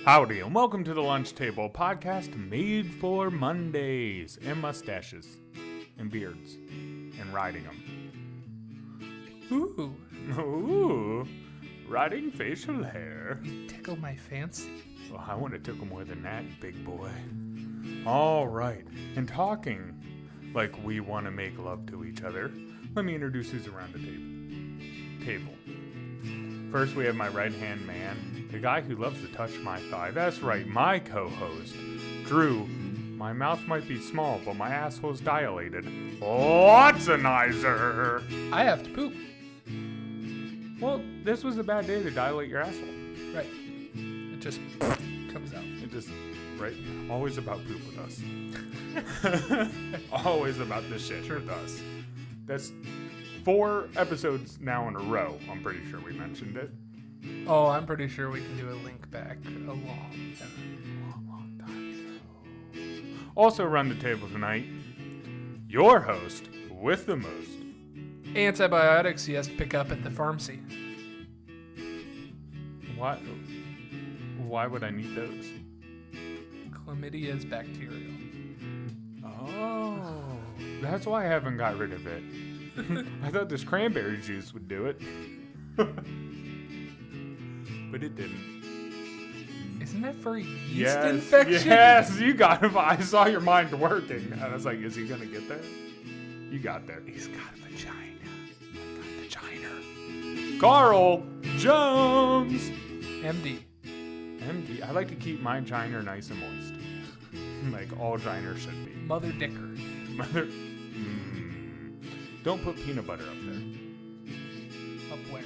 Howdy, and welcome to the Lunch Table podcast made for Mondays and mustaches and beards and riding them. Ooh, riding facial hair. You tickle my fancy. Well, I want to tickle more than that, big boy. All right, and talking like we want to make love to each other, let me introduce who's around the table. First, we have my right-hand man, the guy who loves to touch my thigh. That's right, my co-host, Drew. My mouth might be small, but my asshole's dilated. Watsonizer! I have to poop. Well, this was a bad day to dilate your asshole. Right. It just comes out. It just, right? Always about poop with us. Always about this shit with us. That's 4 episodes now in a row. I'm pretty sure we mentioned it. Oh, I'm pretty sure we can do a link back a long time ago. Also run the table tonight, your host with the most. Antibiotics he has to pick up at the pharmacy. Why would I need those? Chlamydia is bacterial. Oh, that's why I haven't got rid of it. I thought this cranberry juice would do it. But it didn't. Isn't that for a yeast infection? Yes, you got it. I saw your mind working. And I was like, is he going to get there? You got there. He's got a vagina. I got vagina. Carl Jones. MD. I like to keep my giner nice and moist. Like all giners should be. Mother Dicker. Don't put peanut butter up there. Up where?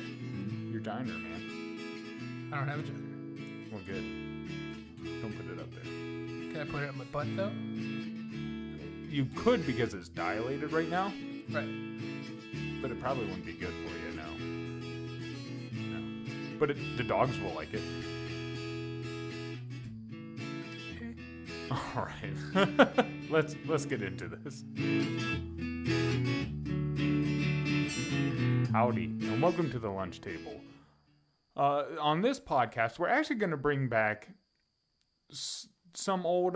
Your giner, man. I don't have a giner. Well, good. Don't put it up there. Can I put it on my butt, though? You could because it's dilated right now. Right. But it probably wouldn't be good for you, no. But the dogs will like it. Okay. All right. Let's get into this. Howdy, and welcome to the Lunch Table. On this podcast, we're actually going to bring back some old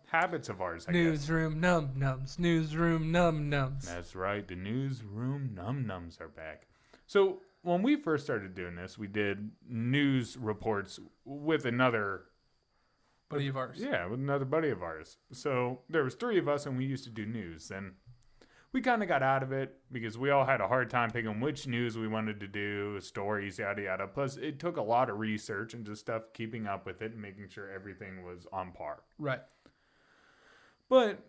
habits of ours, I guess. Newsroom num-nums. Newsroom num-nums. That's right. The newsroom num-nums are back. So when we first started doing this, we did news reports with another buddy of ours. Yeah, with another buddy of ours. So there was 3 of us, and we used to do news. And we kind of got out of it because we all had a hard time picking which news we wanted to do, stories, yada, yada. Plus, it took a lot of research and just stuff, keeping up with it and making sure everything was on par. Right. But,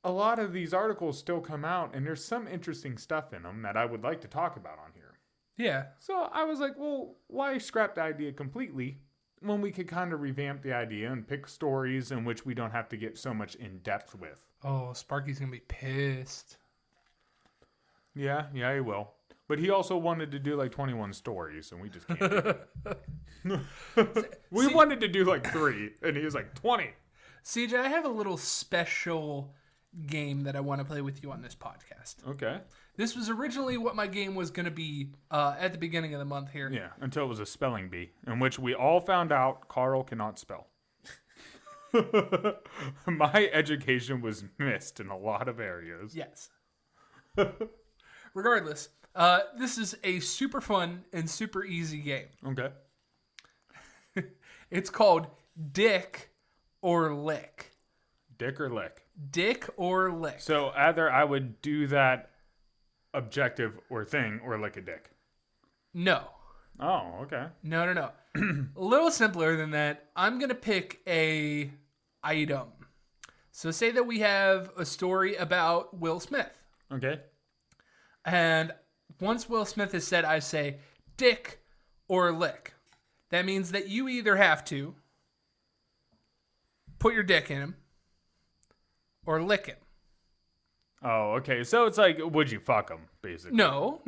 a lot of these articles still come out, and there's some interesting stuff in them that I would like to talk about on here. Yeah. So I was like, well, why scrap the idea completely when we could kind of revamp the idea and pick stories in which we don't have to get so much in depth with? Oh, Sparky's going to be pissed. Yeah, he will. But he also wanted to do like 21 stories, and we just can't do it. We wanted to do like 3, and he was like, 20. CJ, I have a little special game that I want to play with you on this podcast. Okay. This was originally what my game was going to be at the beginning of the month here. Yeah, until it was a spelling bee, in which we all found out Carl cannot spell. My education was missed in a lot of areas. Yes. Regardless, this is a super fun and super easy game. Okay. It's called Dick or Lick. Dick or lick? Dick or lick. So either I would do that objective or thing or lick a dick. No. Oh, okay. No. A little simpler than that. I'm going to pick a item. So say that we have a story about Will Smith. Okay. And once Will Smith is said, I say dick or lick. That means that you either have to put your dick in him or lick him. Oh, okay. So it's like, would you fuck him, basically? No.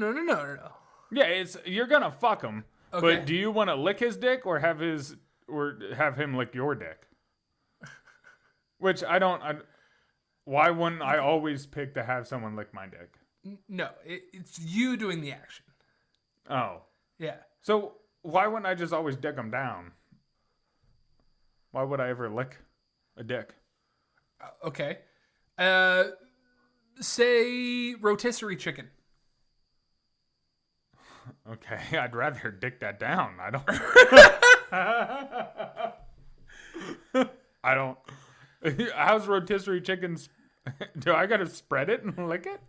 Yeah, you're gonna fuck him. Okay. But do you want to lick his dick or have him lick your dick? Which why wouldn't I always pick to have someone lick my dick? No, it's you doing the action. Oh. Yeah. So Why wouldn't I just always dick them down? Why would I ever lick a dick? Okay. Say rotisserie chicken. Okay, I'd rather dick that down. I don't. How's rotisserie chickens? Do I gotta spread it and lick it?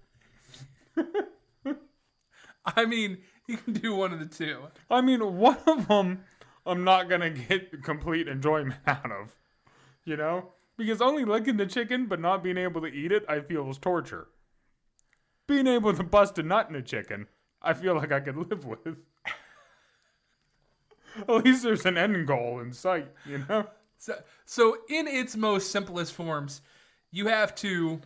I mean, you can do one of the two. I mean, one of them I'm not gonna get complete enjoyment out of, you know, because only licking the chicken but not being able to eat it, I feel is torture. Being able to bust a nut in a chicken, I feel like I could live with. At least there's an end goal in sight, you know? So in its most simplest forms, you have to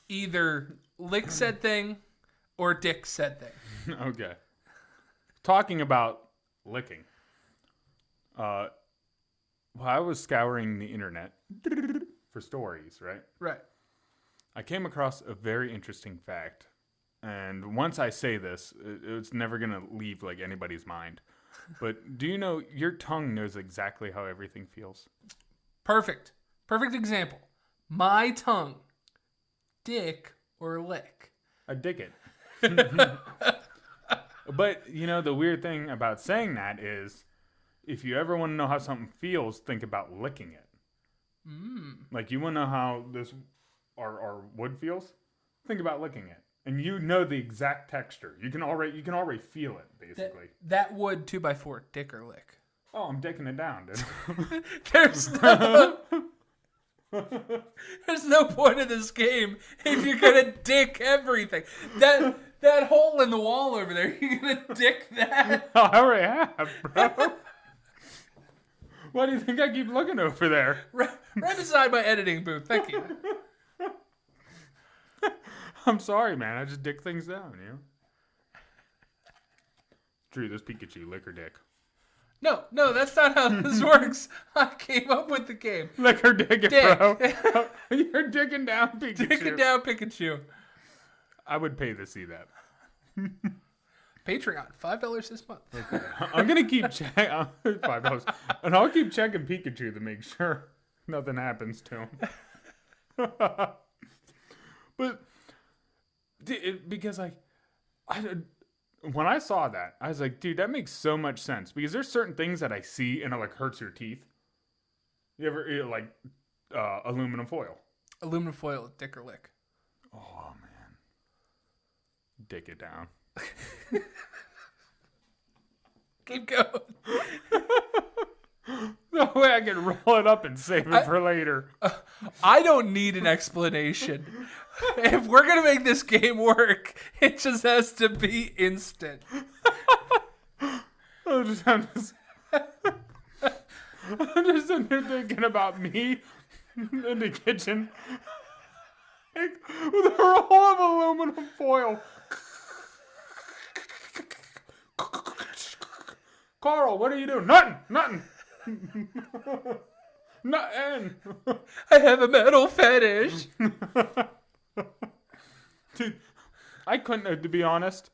either lick said thing or dick said thing. Okay. Talking about licking. I was scouring the internet for stories, right? Right. I came across a very interesting fact. And once I say this, it's never going to leave like anybody's mind. But do you know your tongue knows exactly how everything feels? Perfect. Perfect example. My tongue. Dick or lick? I dick it. But, you know, the weird thing about saying that is if you ever want to know how something feels, think about licking it. Like, you want to know how this our wood feels? Think about licking it. And you know the exact texture. You can already feel it, basically. That wood 2x4, dick or lick? Oh, I'm dicking it down, dude. There's no point in this game if you're gonna dick everything. That hole in the wall over there, you're gonna dick that? I already have, bro. Why do you think I keep looking over there? Right beside my editing booth. Thank you. I'm sorry, man. I just dick things down, you know? Drew, this Pikachu, lick or dick? No, that's not how this works. I came up with the game. Lick or dick it, bro. You're dicking down Pikachu. Dicking down Pikachu. I would pay to see that. Patreon, $5 this month. Okay. I'm going to keep checking. $5. And I'll keep checking Pikachu to make sure nothing happens to him. But, because, like, when I saw that, I was like, dude, that makes so much sense. Because there's certain things that I see and it, like, hurts your teeth. You ever, like, aluminum foil? Aluminum foil, dick or lick? Oh, man. Dick it down. Keep going. No way I can roll it up and save it for later. I don't need an explanation. If we're going to make this game work, it just has to be instant. I'm just sitting there thinking about me in the kitchen like, with a roll of aluminum foil. Carl, what are you doing? Nothing. Nothing. I have a metal fetish. Dude, I couldn't, to be honest,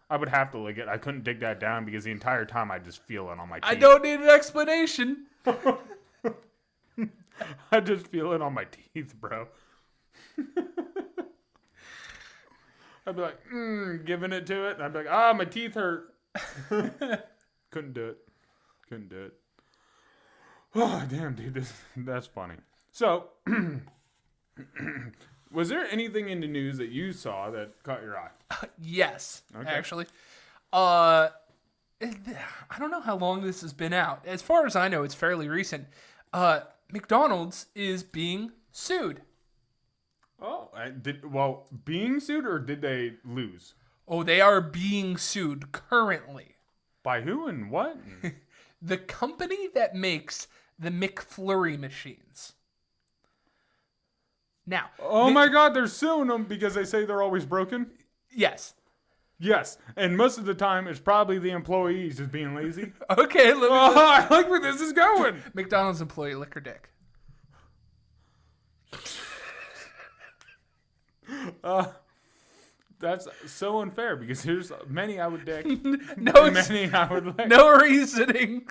I would have to lick it. I couldn't dig that down because the entire time I just feel it on my teeth. I don't need an explanation. I just feel it on my teeth, bro. I'd be like, giving it to it. And I'd be like, my teeth hurt. Couldn't do it. Oh, damn, dude. That's funny. So, was there anything in the news that you saw that caught your eye? Yes, Okay. actually. I don't know how long this has been out. As far as I know, it's fairly recent. McDonald's is being sued. Oh, being sued or did they lose? Oh, they are being sued currently. By who and what? The company that makes the McFlurry machines. Now. Oh my God, they're suing them because they say they're always broken? Yes. Yes, and most of the time it's probably the employees just being lazy. Okay, I like where this is going. McDonald's employee, lick or dick? That's so unfair because there's many I would dick. No, and many I would lick. no reasoning.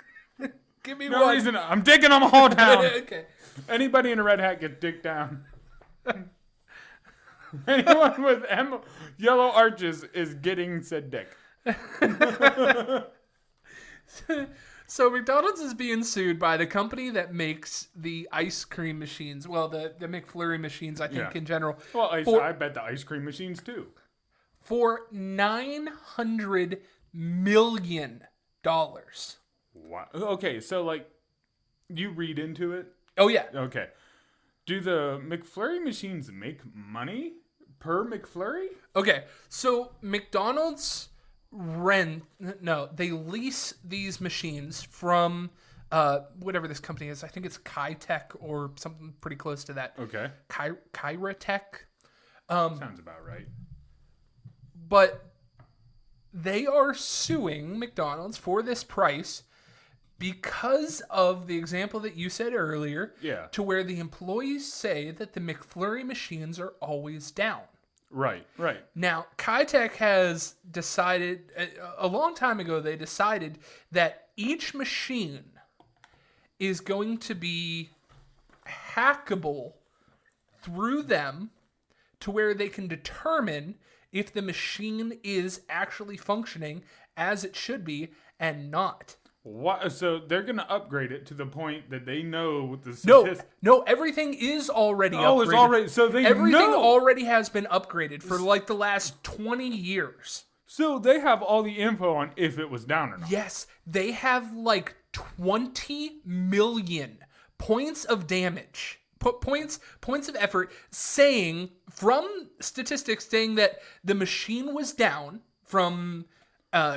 Give me No one. reason. I'm dicking them all down. Okay. Anybody in a red hat gets dicked down. Anyone with yellow arches is getting said dick. So McDonald's is being sued by the company that makes the ice cream machines. Well, the McFlurry machines, I think, Yeah. in general. Well, for, I bet the ice cream machines too. for $900 million. Wow. Okay, so like, you read into it. Oh, yeah. Okay. Do the McFlurry machines make money per McFlurry? Okay, so McDonald's they lease these machines from whatever this company is. I think it's Kitech or something pretty close to that. Okay. Kyratech. Sounds about right. But they are suing McDonald's for this price because of the example that you said earlier. Yeah. To where the employees say that the McFlurry machines are always down. Right. Now, Kitech has decided, a long time ago, they decided that each machine is going to be hackable through them to where they can determine if the machine is actually functioning as it should be and not. What? So they're going to upgrade it to the point that they know the No, statistics. no, everything is already upgraded. Oh, it's already. So they Everything know. already has been upgraded for like the last 20 years. So they have all the info on if it was down or not. Yes, they have like 20 million points of damage, points of effort, saying from statistics saying that the machine was down from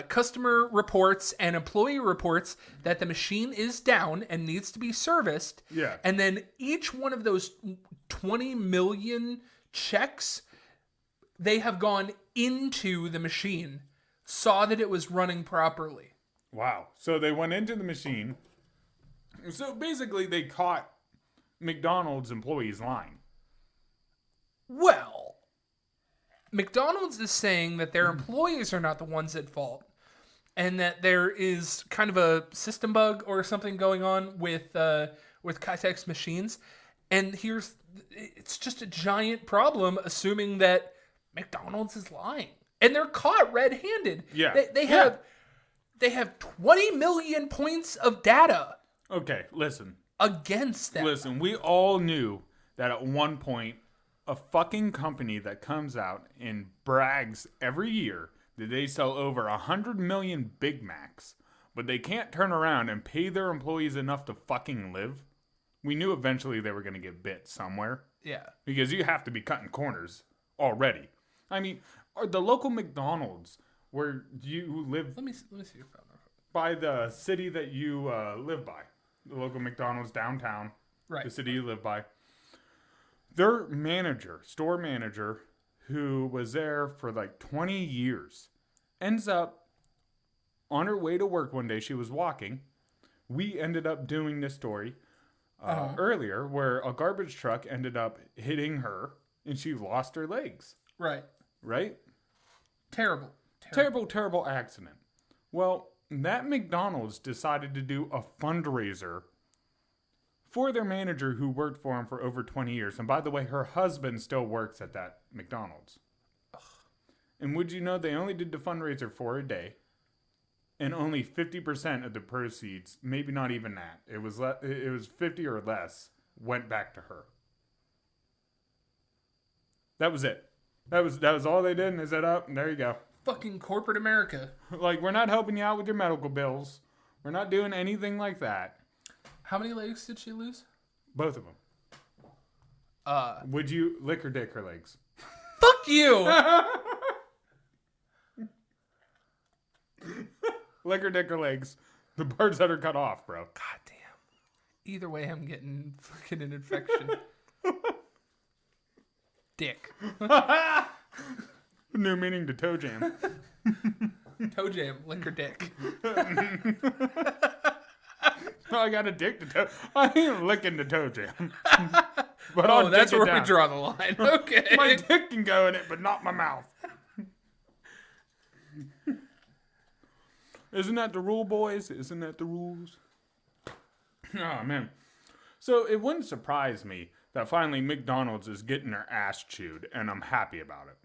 customer reports and employee reports that the machine is down and needs to be serviced. Yeah. And then each one of those 20 million checks, they have gone into the machine, saw that it was running properly. Wow. So they went into the machine. So basically they caught McDonald's employees lying. Well, McDonald's is saying that their employees are not the ones at fault and that there is kind of a system bug or something going on with Kitech's machines. And it's just a giant problem assuming that McDonald's is lying. And they're caught red-handed. Yeah. They have 20 million points of data Okay, listen. against them. Listen, we all knew that at one point, a fucking company that comes out and brags every year that they sell over 100 million Big Macs, but they can't turn around and pay their employees enough to fucking live. We knew eventually they were going to get bit somewhere. Yeah. Because you have to be cutting corners already. I mean, are the local McDonald's where you live Let me see if I found that. by the city that you live by, the local McDonald's downtown, Right. the city you live by, their store manager, who was there for like 20 years, ends up on her way to work one day. She was walking. We ended up doing this story earlier where a garbage truck ended up hitting her and she lost her legs. Right. Right? Terrible. Terrible accident. Well, that McDonald's decided to do a fundraiser for their manager who worked for him for over 20 years. And by the way, her husband still works at that McDonald's. Ugh. And would you know they only did the fundraiser for a day, and only 50% of the proceeds, maybe not even that, it was 50 or less, went back to her. That was it. That was all they did, and they said, "Oh, there you go." Fucking corporate America. Like, we're not helping you out with your medical bills. We're not doing anything like that. How many legs did she lose? Both of them. Would you lick or dick her legs? Fuck you! Lick or dick her legs. The parts that are cut off, bro. God damn. Either way, I'm getting fucking an infection. Dick. New meaning to toe jam. Toe jam, lick or dick. I got a dick to toe. I ain't licking the toe jam. But Oh, that's where we draw the line. Okay. My dick can go in it, but not my mouth. Isn't that the rule, boys? Isn't that the rules? Oh, man. So it wouldn't surprise me that finally McDonald's is getting their ass chewed, and I'm happy about it.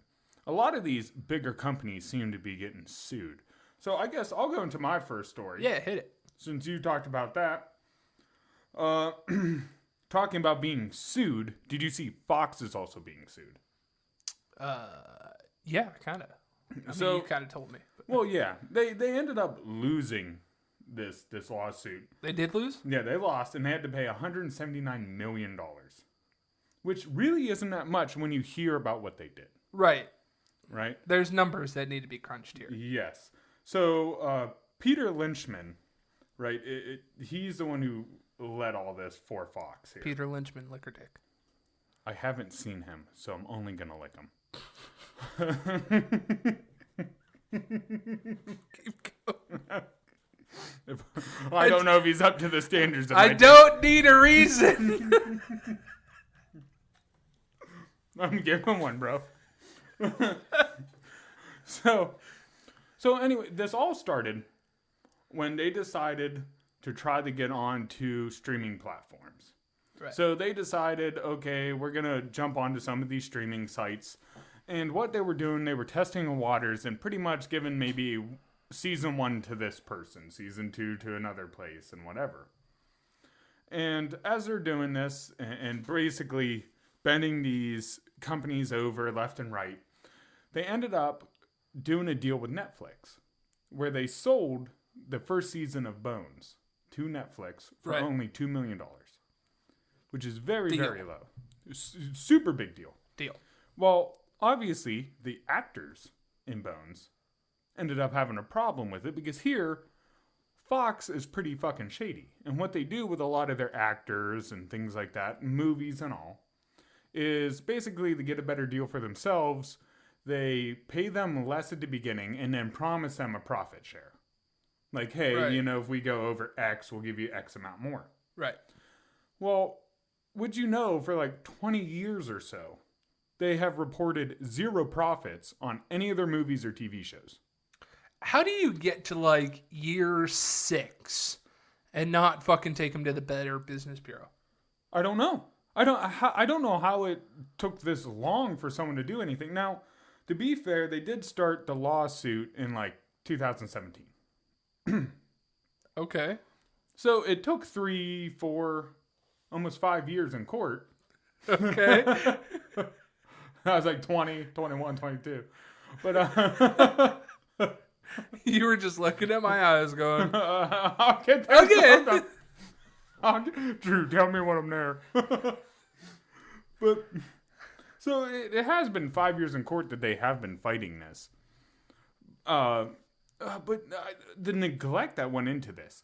A lot of these bigger companies seem to be getting sued. So I guess I'll go into my first story. Yeah, hit it. Since you talked about that. Talking about being sued, did you see Fox is also being sued? Yeah, kind of. You kind of told me. But. Well, yeah. They ended up losing this lawsuit. They did lose? Yeah, they lost, and they had to pay $179 million. Which really isn't that much when you hear about what they did. Right. Right? There's numbers that need to be crunched here. Yes. So, Peter Lynchman, right, he's the one who led all this for Fox here. Peter Lynchman, liquor dick. I haven't seen him, so I'm only going to lick him. Keep going. I don't know if he's up to the standards of I don't need a reason. I'm giving one, bro. So anyway, this all started when they decided to try to get on to streaming platforms. Right. So they decided, okay, we're going to jump onto some of these streaming sites. And what they were doing, they were testing the waters and pretty much giving maybe season 1 to this person, season 2 to another place, and whatever. And as they're doing this and basically bending these companies over left and right, they ended up doing a deal with Netflix where they sold the first season of Bones to Netflix for only $2 million, which is very, very low. Super big deal. Well, obviously, the actors in Bones ended up having a problem with it because here, Fox is pretty fucking shady. And what they do with a lot of their actors and things like that, movies and all, is basically to get a better deal for themselves, they pay them less at the beginning and then promise them a profit share. Like, hey, you know, if we go over X, we'll give you X amount more. Right. Well, would you know, for like 20 years or so, they have reported zero profits on any of their movies or TV shows. How do you get to like year 6 and not fucking take them to the Better Business Bureau? I don't know. I don't know how it took this long for someone to do anything. Now, to be fair, they did start the lawsuit in like 2017. Okay. So it took 3, 4, almost 5 years in court. Okay. I was like 20, 21, 22. But you were just looking at my eyes going, I'll get that. okay. Drew, tell me when I'm there. But so it has been 5 years in court that they have been fighting this. But the neglect that went into this.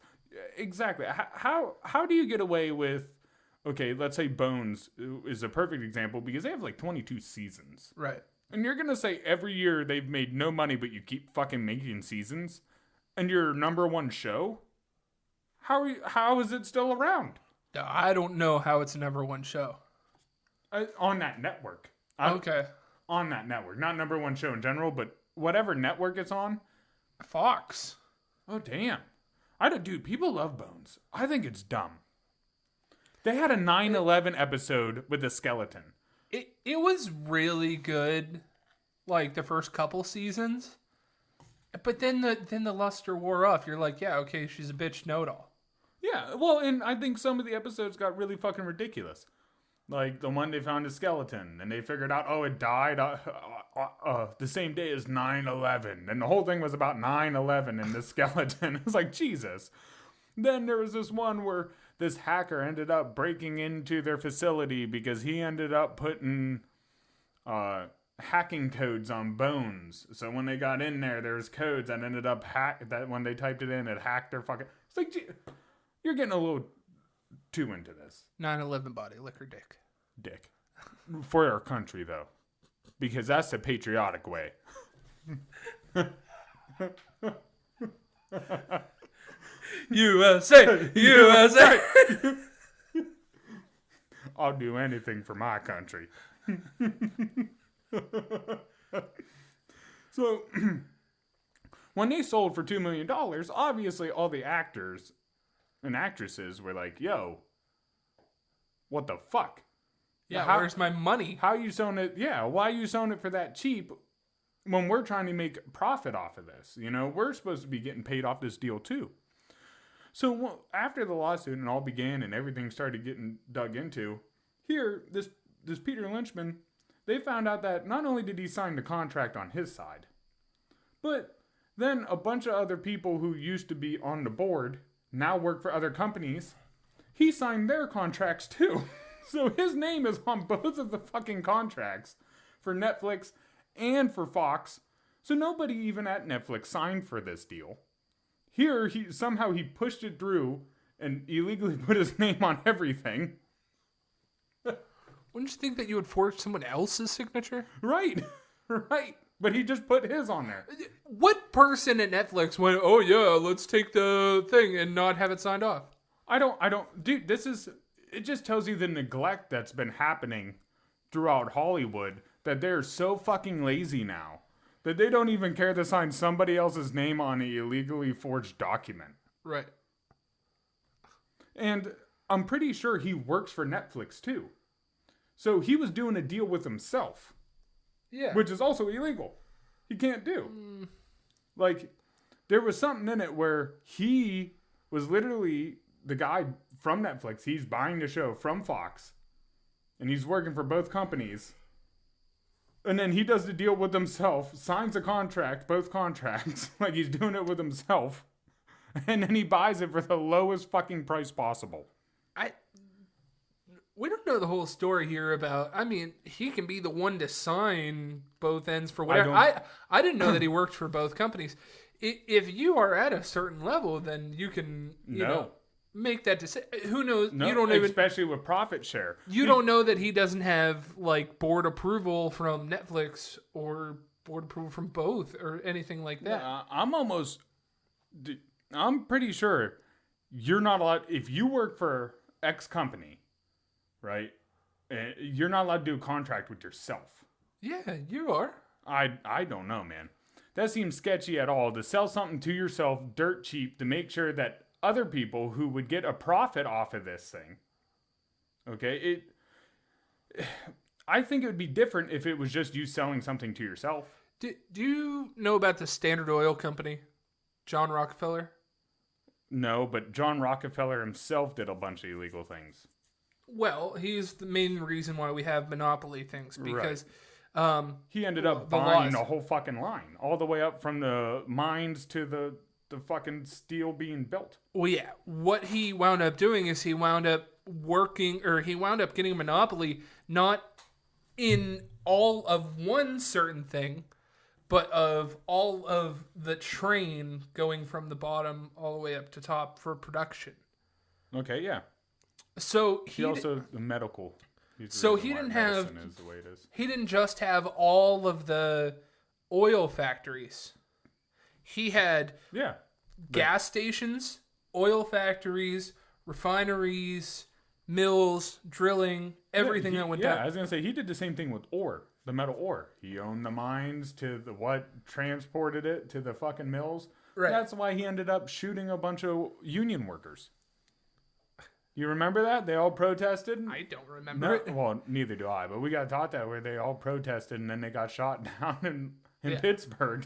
Exactly. How do you get away with, okay, let's say Bones is a perfect example because they have like 22 seasons. Right. And you're going to say every year they've made no money, but you keep fucking making seasons? And your number one show? How is it still around? I don't know how it's a number one show. On that network. Okay. On that network. Not number one show in general, but whatever network it's on. Fox. Oh, damn. Dude, people love Bones. I think it's dumb. They had a 9/11 episode with a skeleton. It was really good, like the first couple seasons, but then the luster wore off. You're like, yeah, okay, she's a bitch know-it-all. Yeah, well, and I think some of the episodes got really fucking ridiculous. Like the one they found a skeleton, and they figured out, oh, it died the same day as 9/11, and the whole thing was about 9/11 and the skeleton. It's like, Jesus. Then there was this one where this hacker ended up breaking into their facility because he ended up putting hacking codes on Bones. So when they got in there was codes that ended up that when they typed it in, it hacked their fucking... It's like, gee, you're getting a little too into this. 9/11 body, liquor dick. Dick. For our country, though. Because that's the patriotic way. USA! USA! I'll do anything for my country. When they sold for $2 million, obviously all the actors and actresses were like, yo, what the fuck? Yeah, where's my money? How you selling it? Yeah, why are you selling it for that cheap when we're trying to make profit off of this? You know, we're supposed to be getting paid off this deal too. So after the lawsuit and all began and everything started getting dug into, here, this Peter Lynchman, they found out that not only did he sign the contract on his side, but then a bunch of other people who used to be on the board now work for other companies. He signed their contracts too. So his name is on both of the fucking contracts for Netflix and for Fox. So nobody even at Netflix signed for this deal. Here, he pushed it through and illegally put his name on everything. Wouldn't you think that you would forge someone else's signature? Right. Right. But he just put his on there. What person at Netflix went, oh yeah, let's take the thing and not have it signed off? I don't, dude, it just tells you the neglect that's been happening throughout Hollywood, that they're so fucking lazy now that they don't even care to sign somebody else's name on an illegally forged document. Right. And I'm pretty sure he works for Netflix too. So he was doing a deal with himself. Yeah. Which is also illegal. He can't do. Like, there was something in it where he was literally the guy from Netflix. He's buying the show from Fox. And he's working for both companies. And then he does the deal with himself, signs a contract, both contracts, like he's doing it with himself. And then he buys it for the lowest fucking price possible. We don't know the whole story here about, I mean, he can be the one to sign both ends for whatever. I didn't know that he worked for both companies. If you are at a certain level, then you can, you know, make that decision. Who knows? No, you don't even, especially with profit share. You don't know that he doesn't have, like, board approval from Netflix or board approval from both or anything like that. I'm pretty sure you're not allowed, if you work for X company, right? You're not allowed to do a contract with yourself. Yeah, you are. I don't know, man. That seems sketchy at all, to sell something to yourself dirt cheap to make sure that other people who would get a profit off of this thing, okay, I think it would be different if it was just you selling something to yourself. Do you know about the Standard Oil Company, John Rockefeller? No, but John Rockefeller himself did a bunch of illegal things. Well, he's the main reason why we have monopoly things, because he ended up buying a whole fucking line, all the way up from the mines to the fucking steel being built. Well, yeah. What he wound up doing is he wound up getting a monopoly, not in all of one certain thing, but of all of the train going from the bottom all the way up to top for production. Okay, yeah. So he also the medical. So he didn't have. Is the way it is. He didn't just have all of the oil factories. He had gas stations, oil factories, refineries, mills, drilling, everything that went down. Yeah, I was gonna say he did the same thing with ore, the metal ore. He owned the mines to the what transported it to the fucking mills. Right. That's why he ended up shooting a bunch of union workers. You remember that? They all protested? I don't remember it. Well, neither do I, but we got taught that where they all protested and then they got shot down in Pittsburgh.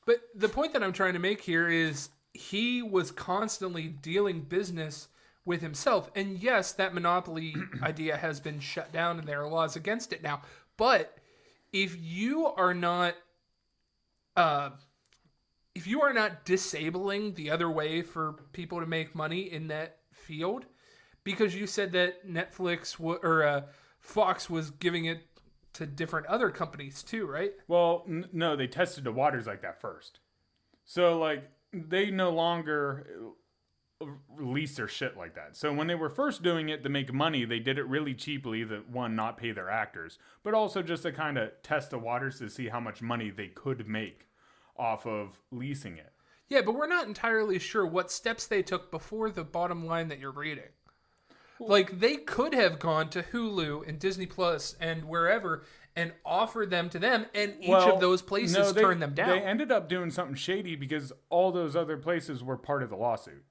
But the point that I'm trying to make here is he was constantly dealing business with himself. And yes, that monopoly idea has been shut down and there are laws against it now. But if you are not disabling the other way for people to make money in that field, because you said that Netflix or Fox was giving it to different other companies too, right? Well, no, they tested the waters like that first. So, like, they no longer release their shit like that. So when they were first doing it to make money, they did it really cheaply to, one, not pay their actors, but also just to kind of test the waters to see how much money they could make off of leasing it. Yeah, but we're not entirely sure what steps they took before the bottom line that you're reading. Like, they could have gone to Hulu and Disney Plus and wherever and offer them to them, and each of those places turned them down. They ended up doing something shady because all those other places were part of the lawsuit.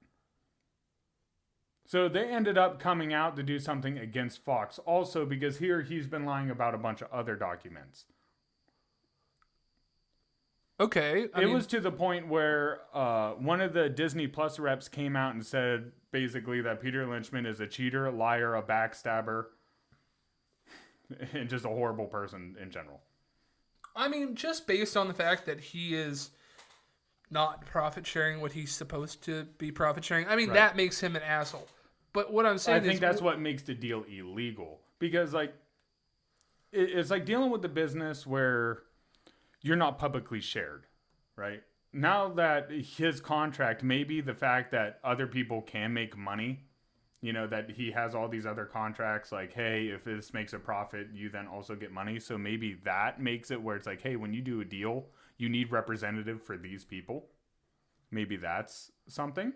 So they ended up coming out to do something against Fox also because here he's been lying about a bunch of other documents. Okay. It was to the point where one of the Disney Plus reps came out and said basically that Peter Lynchman is a cheater, a liar, a backstabber, and just a horrible person in general. I mean, just based on the fact that he is not profit sharing what he's supposed to be profit sharing, I mean, that makes him an asshole. But what I'm saying is... I think that's what makes the deal illegal. Because, like, it's like dealing with the business where you're not publicly shared, right? Now that his contract, maybe the fact that other people can make money, you know, that he has all these other contracts, like, hey, if this makes a profit, you then also get money. So maybe that makes it where it's like, hey, when you do a deal, you need representative for these people. Maybe that's something.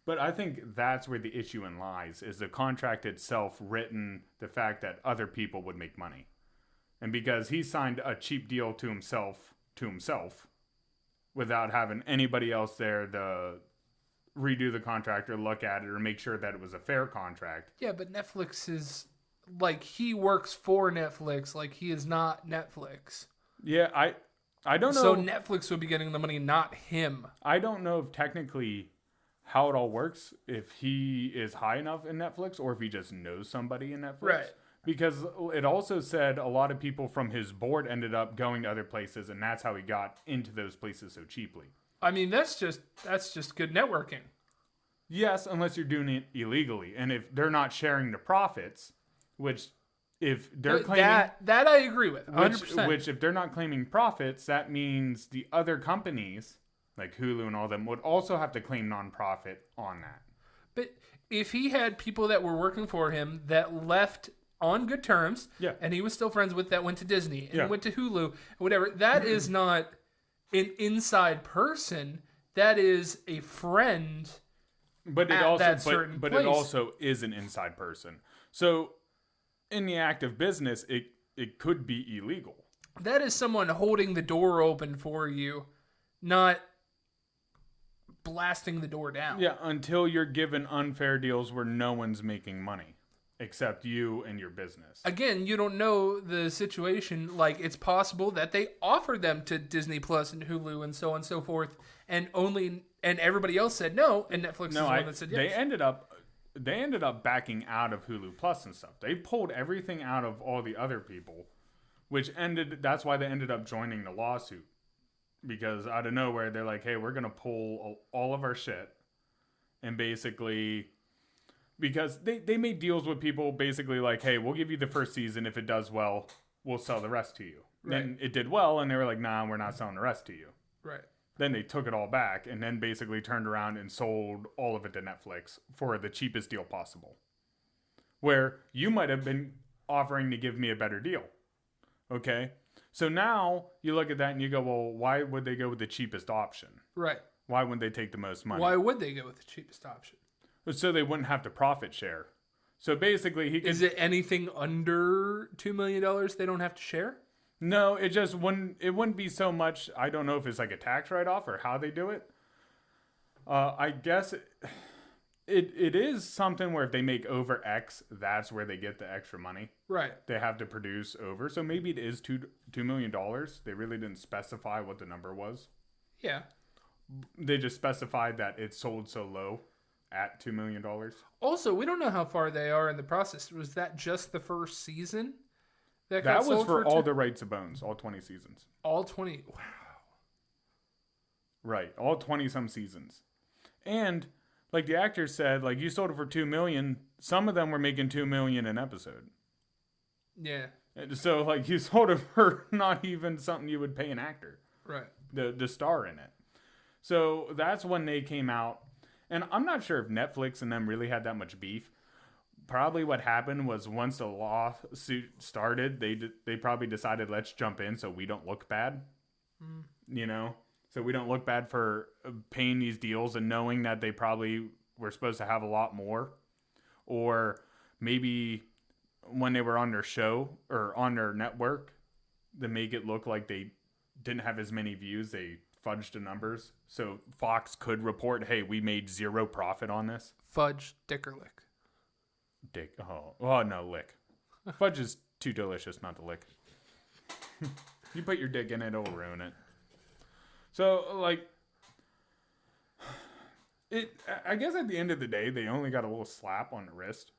But I think that's where the issue lies, is the contract itself written the fact that other people would make money. And because he signed a cheap deal to himself without having anybody else there to redo the contract or look at it or make sure that it was a fair contract. Yeah, but Netflix is, like, he works for Netflix, like he is not Netflix. Yeah, I don't know. So Netflix would be getting the money, not him. I don't know if technically how it all works, if he is high enough in Netflix or if he just knows somebody in Netflix. Right. Because it also said a lot of people from his board ended up going to other places, and that's how he got into those places so cheaply. I mean, that's just good networking. Yes, unless you're doing it illegally. And if they're not sharing the profits, which if they're claiming... That I agree with, 100%. Which if they're not claiming profits, that means the other companies, like Hulu and all them, would also have to claim non-profit on that. But if he had people that were working for him that left on good terms, and he was still friends with, that went to Disney and went to Hulu, whatever, that is not an inside person. That is a friend. But it also is an inside person. So in the act of business, it could be illegal. That is someone holding the door open for you, not blasting the door down. Yeah, until you're given unfair deals where no one's making money. Except you and your business. Again, you don't know the situation. Like, it's possible that they offered them to Disney Plus and Hulu and so on and so forth, and everybody else said no, and Netflix is the one that said yes. They ended up backing out of Hulu Plus and stuff. They pulled everything out of all the other people, that's why they ended up joining the lawsuit. Because out of nowhere, they're like, hey, we're going to pull all of our shit, and basically... Because they made deals with people basically like, hey, we'll give you the first season. If it does well, we'll sell the rest to you. Right. And it did well, and they were like, nah, we're not selling the rest to you. Right. Then they took it all back and then basically turned around and sold all of it to Netflix for the cheapest deal possible. Where you might have been offering to give me a better deal. Okay? So now you look at that and you go, well, why would they go with the cheapest option? Right. Why wouldn't they take the most money? Why would they go with the cheapest option? So they wouldn't have to profit share. So basically, Is it anything under $2 million they don't have to share? No, it just wouldn't. It wouldn't be so much. I don't know if it's like a tax write-off or how they do it. I guess it is something where if they make over X, that's where they get the extra money. Right. They have to produce over. So maybe it is $2 million. They really didn't specify what the number was. Yeah. They just specified that it sold so low. At $2 million. Also, we don't know how far they are in the process. Was that just the first season? That was for all the rights of Bones, all 20 seasons. All 20? Wow. Right, all 20-some seasons. And, like the actor said, like, you sold it for $2 million. Some of them were making $2 million an episode. Yeah. So, like, you sold it for not even something you would pay an actor. Right. The star in it. So, that's when they came out. And I'm not sure if Netflix and them really had that much beef. Probably what happened was once the lawsuit started, they probably decided, let's jump in so we don't look bad. You know? So we don't look bad for paying these deals and knowing that they probably were supposed to have a lot more. Or maybe when they were on their show or on their network, to make it look like they didn't have as many views, they fudged the numbers. So Fox could report, hey, we made 0 profit on this. Fudge, dick, or lick? Dick. Oh no, lick. Fudge is too delicious not to lick. You put your dick in it, it'll ruin it. So, like, I guess at the end of the day, they only got a little slap on the wrist.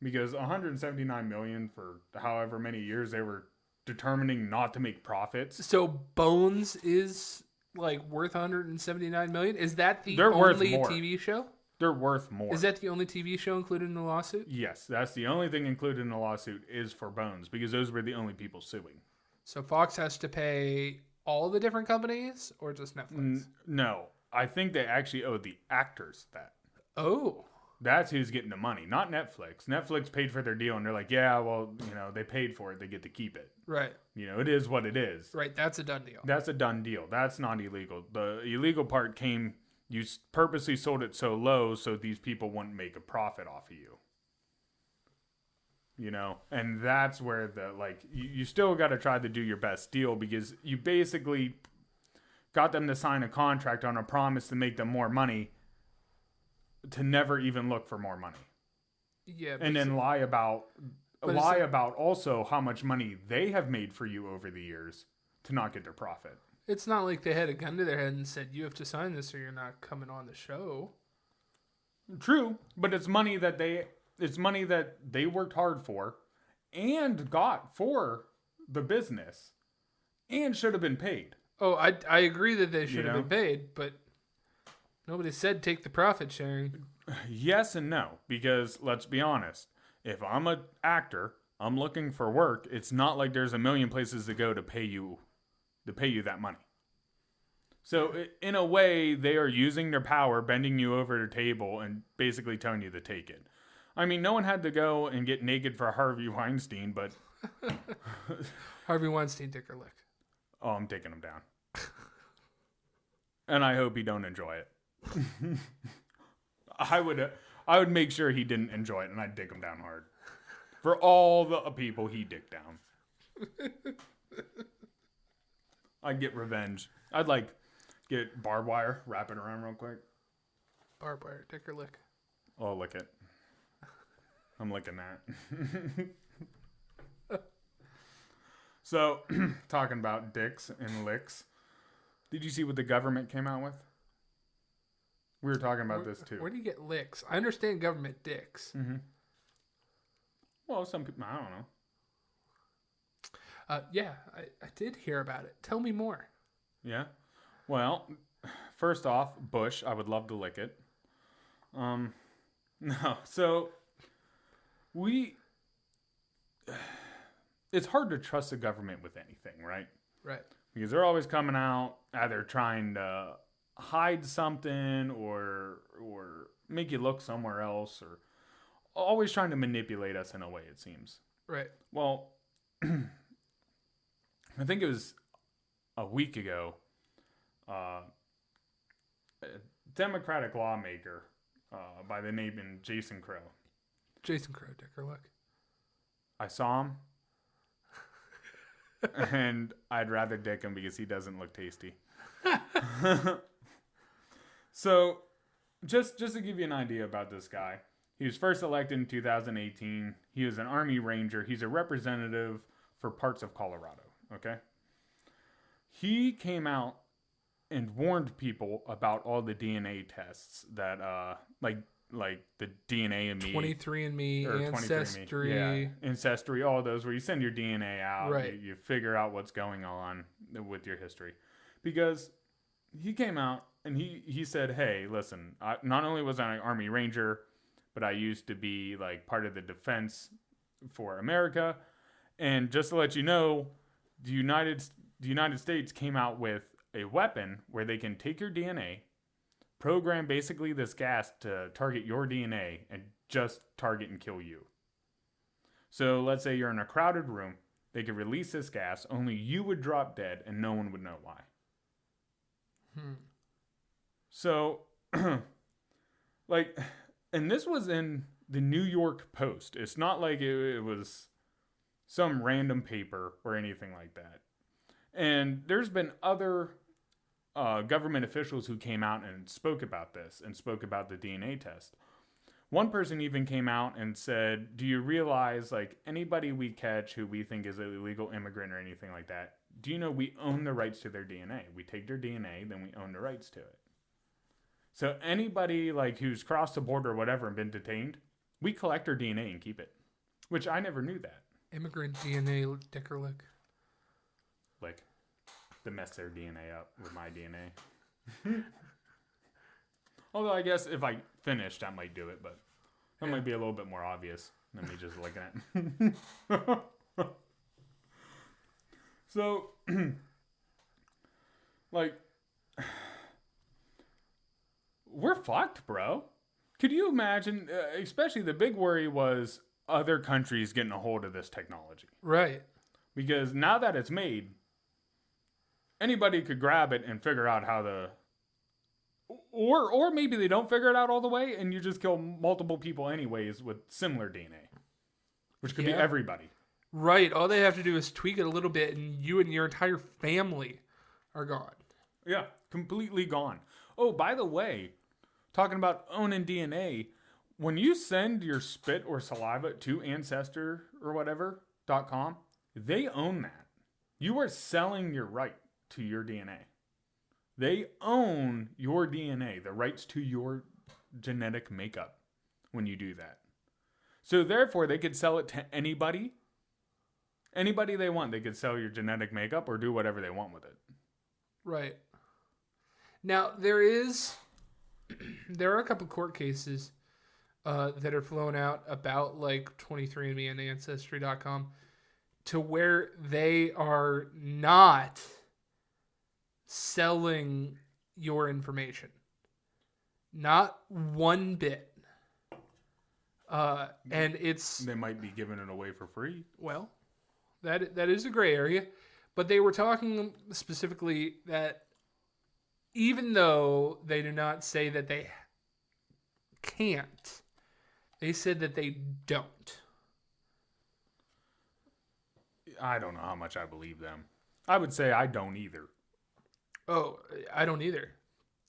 Because $179 million for however many years they were determining not to make profits. So Bones is like worth $179 million? Is that the They're worth only more. TV show? They're worth more. Is that the only TV show included in the lawsuit? Yes, that's the only thing included in the lawsuit is for Bones, because those were the only people suing. So Fox has to pay all the different companies, or just Netflix? No, I think they actually owe the actors that. Oh. That's who's getting the money, not Netflix. Netflix paid for their deal, and they're like, yeah, well, they paid for it. They get to keep it. Right. It is what it is. Right, that's a done deal. That's a done deal. That's not illegal. The illegal part came, you purposely sold it so low so these people wouldn't make a profit off of you. And that's where you still got to try to do your best deal, because you basically got them to sign a contract on a promise to make them more money, to never even look for more money. Yeah. And then lie about also how much money they have made for you over the years to not get their profit. It's not like they had a gun to their head and said, you have to sign this or you're not coming on the show. True, but it's money that they worked hard for and got for the business and should have been paid. Oh, I agree that they should have been paid, but nobody said take the profit sharing. Yes and no, because let's be honest. If I'm an actor, I'm looking for work. It's not like there's a million places to go to pay you that money. So in a way, they are using their power, bending you over the table, and basically telling you to take it. I mean, no one had to go and get naked for Harvey Weinstein, but Harvey Weinstein, dick or lick? Oh, I'm taking him down. And I hope he don't enjoy it. I would make sure he didn't enjoy it, and I'd dick him down hard. For all the people he dicked down. I'd get revenge. I'd get barbed wire, wrap it around real quick. Barbed wire, dick or lick? Oh, lick it. I'm licking that. So, talking about dicks and licks. Did you see what the government came out with? We were talking about this too. Where do you get licks? I understand government dicks. Mm-hmm. Well, some people, I don't know. Yeah, I did hear about it. Tell me more. Yeah. Well, first off, Bush, I would love to lick it. No. So, it's hard to trust the government with anything, right? Right. Because they're always coming out either trying to hide something or make you look somewhere else, or always trying to manipulate us in a way, it seems. Right. Well, I think it was a week ago, a Democratic lawmaker by the name of Jason Crow. Jason Crow, dick or lick? I saw him, and I'd rather dick him because he doesn't look tasty. So, just to give you an idea about this guy, he was first elected in 2018. He was an Army Ranger. He's a representative for parts of Colorado, okay? He came out and warned people about all the DNA tests that, like the DNA in me. 23andMe, Ancestry. Yeah, Ancestry, all those where you send your DNA out. Right. You figure out what's going on with your history. Because he came out and he said, hey, listen, not only was I an Army Ranger, but I used to be like part of the defense for America. And just to let you know, the United States came out with a weapon where they can take your DNA, program basically this gas to target your DNA and just target and kill you. So let's say you're in a crowded room. They could release this gas. Only you would drop dead and no one would know why. So, and this was in the New York Post. It's not like it was some random paper or anything like that. And there's been other government officials who came out and spoke about this and spoke about the DNA test. One person even came out and said, do you realize, like, anybody we catch who we think is an illegal immigrant or anything like that, do you know we own the rights to their DNA? We take their DNA, then we own the rights to it. So anybody, like, who's crossed the border or whatever and been detained, we collect their DNA and keep it. Which I never knew that. Immigrant DNA dicker lick. Like, to mess their DNA up with my DNA. Although I guess if I finished, I might do it, but that might be a little bit more obvious than me just looking at. So, like, we're fucked, bro. Could you imagine, especially the big worry was other countries getting a hold of this technology. Right. Because now that it's made, anybody could grab it and figure out how to... Or maybe they don't figure it out all the way, and you just kill multiple people anyways with similar DNA. Which could be everybody. Right. All they have to do is tweak it a little bit, and you and your entire family are gone. Yeah, completely gone. Oh, by the way, talking about owning DNA, when you send your spit or saliva to Ancestor or whatever.com, they own that. You are selling your right to your DNA. They own your DNA, the rights to your genetic makeup when you do that. So therefore, they could sell it to anybody. Anybody they want. They could sell your genetic makeup or do whatever they want with it. Right. Now, there are a couple court cases that are flown out about like 23andMe and Ancestry.com to where they are not selling your information. Not one bit. And it's... They might be giving it away for free. Well, that is a gray area. But they were talking specifically that even though they do not say that they can't, they said that they don't. I don't know how much I believe them. I would say I don't either. Oh, I don't either.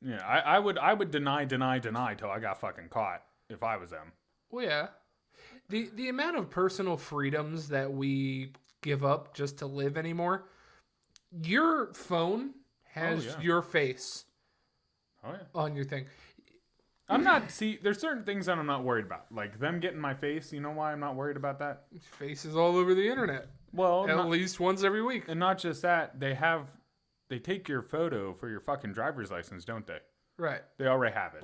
Yeah, I would deny till I got fucking caught if I was them. Well, yeah. The amount of personal freedoms that we give up just to live anymore, your phone has your face on your thing. There's certain things that I'm not worried about. Like them getting my face, you know why I'm not worried about that? Faces all over the internet. Well, at least once every week. And not just that, they take your photo for your fucking driver's license, don't they? Right. They already have it.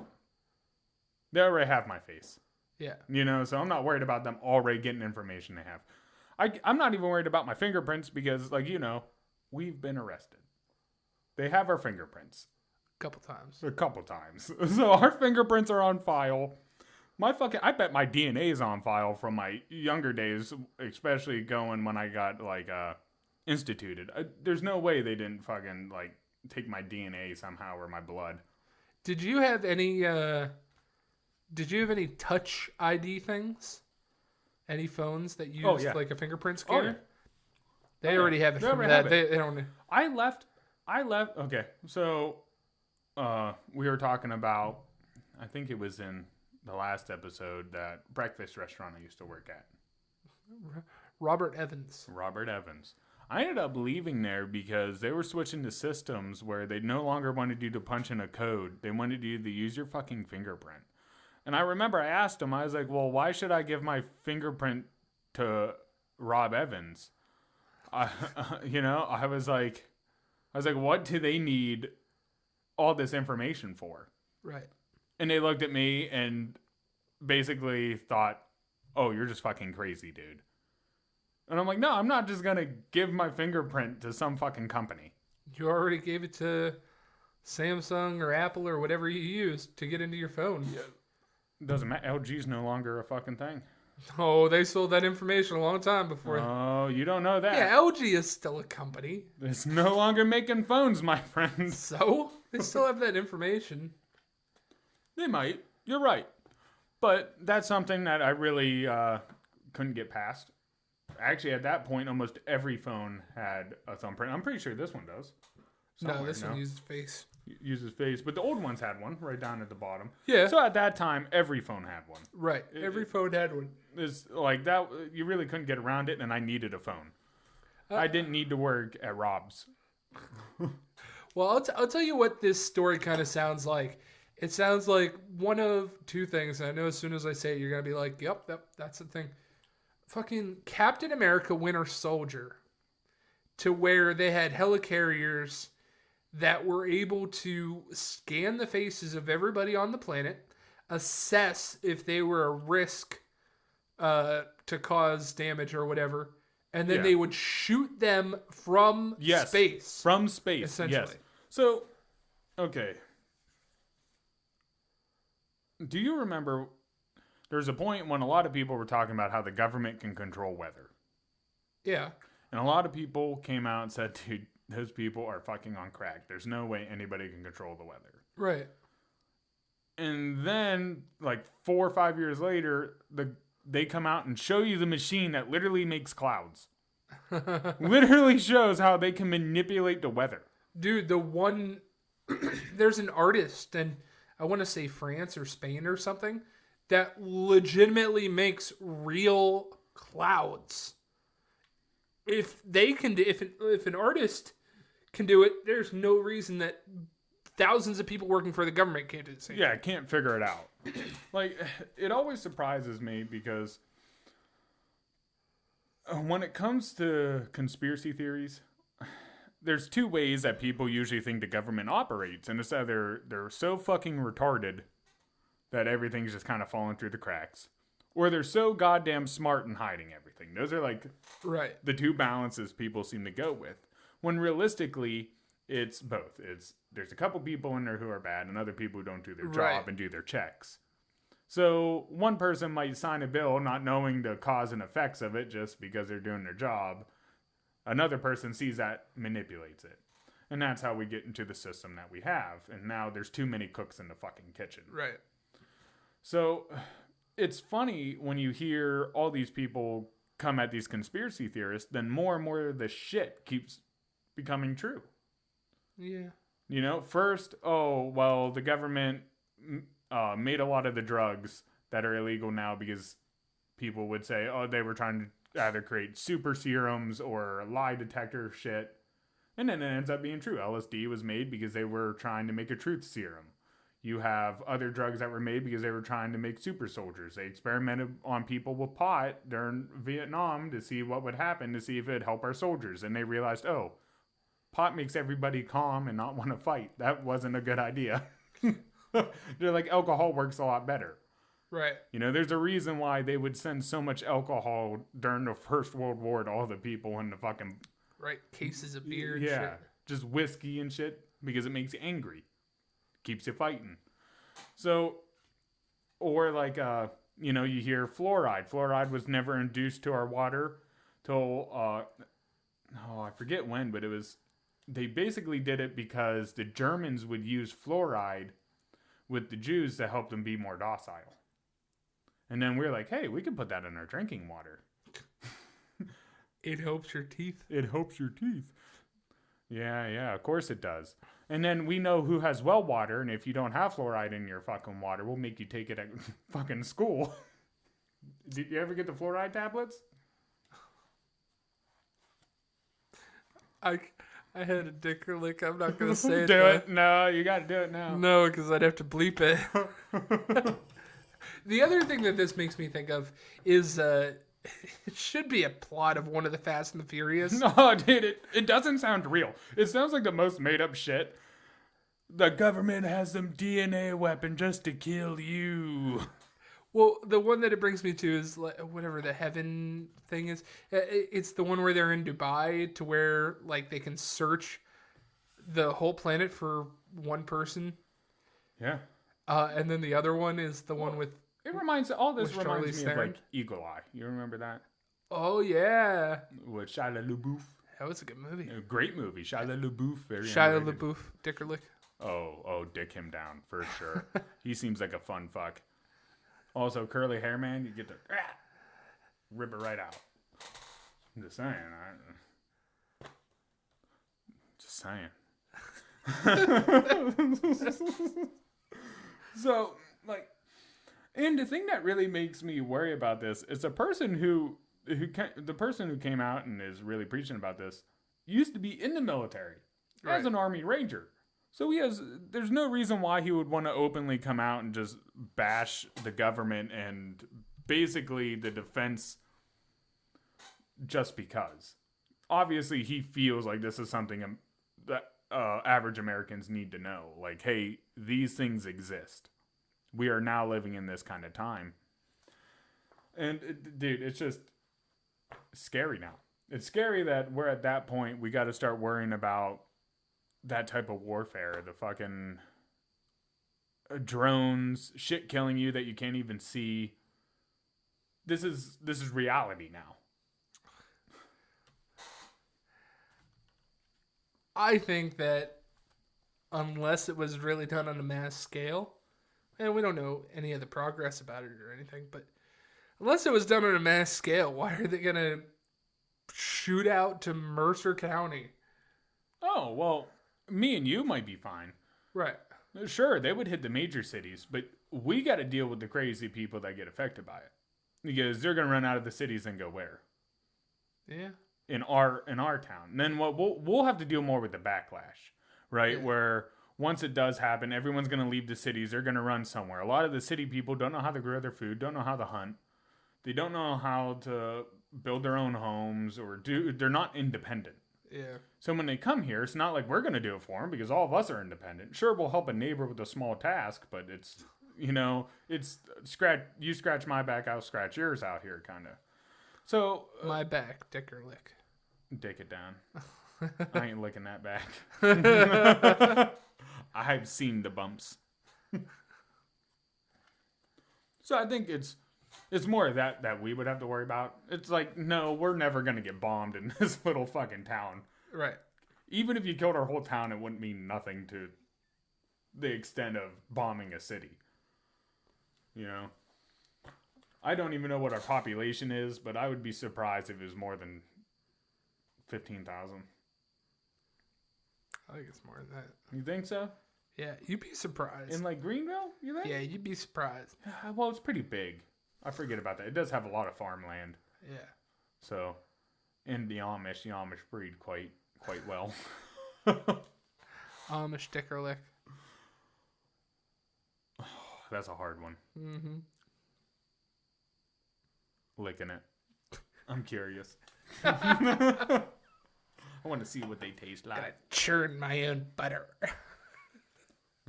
They already have my face. Yeah. You know, so I'm not worried about them already getting information they have. I'm not even worried about my fingerprints because, like, you know, we've been arrested. They have our fingerprints. A couple times. So our fingerprints are on file. I bet my DNA is on file from my younger days, especially going when I got, like, instituted. There's no way they didn't fucking, like, take my DNA somehow or my blood. Did you have any touch ID things? Any phones that used like a fingerprint scanner? Yeah. They already have it from that. They don't. I left. Okay, so we were talking about. I think it was in the last episode that breakfast restaurant I used to work at. Robert Evans. I ended up leaving there because they were switching to systems where they no longer wanted you to punch in a code. They wanted you to use your fucking fingerprint. And I remember I asked him, I was like, well, why should I give my fingerprint to Rob Evans? I was like, what do they need all this information for? Right. And they looked at me and basically thought, oh, you're just fucking crazy, dude. And I'm like, no, I'm not just going to give my fingerprint to some fucking company. You already gave it to Samsung or Apple or whatever you used to get into your phone. Yeah. Doesn't matter. LG's no longer a fucking thing. Oh, they sold that information a long time before. Oh, you don't know that. Yeah, LG is still a company. It's no longer making phones, my friends. So? They still have that information. They might. You're right. But that's something that I really couldn't get past. Actually, at that point, almost every phone had a thumbprint. I'm pretty sure this one does. No, this one uses face. Uses face, but the old ones had one right down at the bottom. Yeah. So at that time, every phone had one. Right. Every phone had one. It's like that. You really couldn't get around it, and I needed a phone. I didn't need to work at Rob's. Well, I'll tell you what this story kind of sounds like. It sounds like one of two things. And I know as soon as I say it, you're going to be like, yep, that's the thing. Fucking Captain America Winter Soldier. To where they had helicarriers that were able to scan the faces of everybody on the planet, assess if they were a risk to cause damage or whatever, and then they would shoot them from space. From space, essentially. Yes. So, okay. Do you remember there's a point when a lot of people were talking about how the government can control weather? Yeah. And a lot of people came out and said, dude, those people are fucking on crack. There's no way anybody can control the weather. Right. And then, like 4 or 5 years later, they come out and show you the machine that literally makes clouds. Literally shows how they can manipulate the weather. Dude, the one... there's an artist, and I want to say France or Spain or something, that legitimately makes real clouds. If they can do, if an artist can do it, there's no reason that thousands of people working for the government can't do the same. Yeah, can't figure it out. Like, it always surprises me because when it comes to conspiracy theories, there's two ways that people usually think the government operates, and it's either they're so fucking retarded that everything's just kind of falling through the cracks, or they're so goddamn smart and hiding everything. Those are like the two balances people seem to go with. When realistically, it's both. There's a couple people in there who are bad and other people who don't do their job and do their checks. So one person might sign a bill not knowing the cause and effects of it just because they're doing their job. Another person sees that, manipulates it. And that's how we get into the system that we have. And now there's too many cooks in the fucking kitchen. Right. So it's funny when you hear all these people come at these conspiracy theorists, then more and more of the shit keeps becoming true. Yeah. You know, first, the government made a lot of the drugs that are illegal now because people would say, they were trying to either create super serums or lie detector shit. And then it ends up being true. LSD was made because they were trying to make a truth serum. You have other drugs that were made because they were trying to make super soldiers. They experimented on people with pot during Vietnam to see what would happen, to see if it would help our soldiers. And they realized, pot makes everybody calm and not want to fight. That wasn't a good idea. They're like, alcohol works a lot better. Right. You know, there's a reason why they would send so much alcohol during the First World War to all the people in the fucking... Right, cases of beer and shit. Just whiskey and shit, because it makes you angry. Keeps you fighting. So, or like, you hear fluoride. Fluoride was never introduced to our water till, I forget when, but they basically did it because the Germans would use fluoride with the Jews to help them be more docile. And then we're like, hey, we can put that in our drinking water. It helps your teeth. It helps your teeth. Yeah, of course it does. And then we know who has well water, and if you don't have fluoride in your fucking water, we'll make you take it at fucking school. Did you ever get the fluoride tablets? I had a dicker lick. I'm not going to say it. Do it. No, you got to do it now. No, because I'd have to bleep it. The other thing that this makes me think of is... it should be a plot of one of the Fast and the Furious. No, dude, it doesn't sound real. It sounds like the most made up shit. The government has some DNA weapon just to kill you. Well, the one that it brings me to is like, whatever the heaven thing is. It's the one where they're in Dubai to where like they can search the whole planet for one person. Yeah. And then the other one is the one with... All this reminds me of like Eagle Eye. You remember that? Oh, yeah. With Shia LaBeouf. That was a good movie. A great movie. Shia LaBeouf. Shia LaBeouf. Dickerlick. Oh, dick him down for sure. He seems like a fun fuck. Also, curly hair man, you get to rip it right out. I'm just saying. Just saying. So, like, and the thing that really makes me worry about this is the person who came out and is really preaching about this used to be in the military as an Army Ranger. So there's no reason why he would want to openly come out and just bash the government and basically the defense just because. Obviously, he feels like this is something that average Americans need to know. Like, hey, these things exist. We are now living in this kind of time. And, dude, it's just scary now. It's scary that we're at that point. We got to start worrying about that type of warfare. The fucking drones, shit killing you that you can't even see. This is reality now. I think that unless it was really done on a mass scale, and we don't know any of the progress about it or anything, but unless it was done on a mass scale, why are they going to shoot out to Mercer County? Oh, well, me and you might be fine. Right. Sure, they would hit the major cities, but we got to deal with the crazy people that get affected by it. Because they're going to run out of the cities and go where? Yeah. In our town. And then we'll have to deal more with the backlash, right? Yeah. Where once it does happen, everyone's going to leave the cities. They're going to run somewhere. A lot of the city people don't know how to grow their food, don't know how to hunt. They don't know how to build their own homes they're not independent. Yeah. So when they come here, it's not like we're going to do it for them because all of us are independent. Sure, we'll help a neighbor with a small task, but it's, it's you scratch my back, I'll scratch yours out here kind of. So my back, dick or lick. Dick it down. I ain't licking that back. I've seen the bumps. So I think it's more of that we would have to worry about. It's like, no, we're never going to get bombed in this little fucking town. Right. Even if you killed our whole town, it wouldn't mean nothing to the extent of bombing a city. I don't even know what our population is, but I would be surprised if it was more than 15,000. I think it's more than that. You think so? Yeah, you'd be surprised. In like Greenville, you think? Yeah, you'd be surprised. Well, it's pretty big. I forget about that. It does have a lot of farmland. Yeah. So, and the Amish breed quite well. Amish dick or lick. That's a hard one. Mm-hmm. Licking it. I'm curious. I want to see what they taste like. Gotta churn my own butter.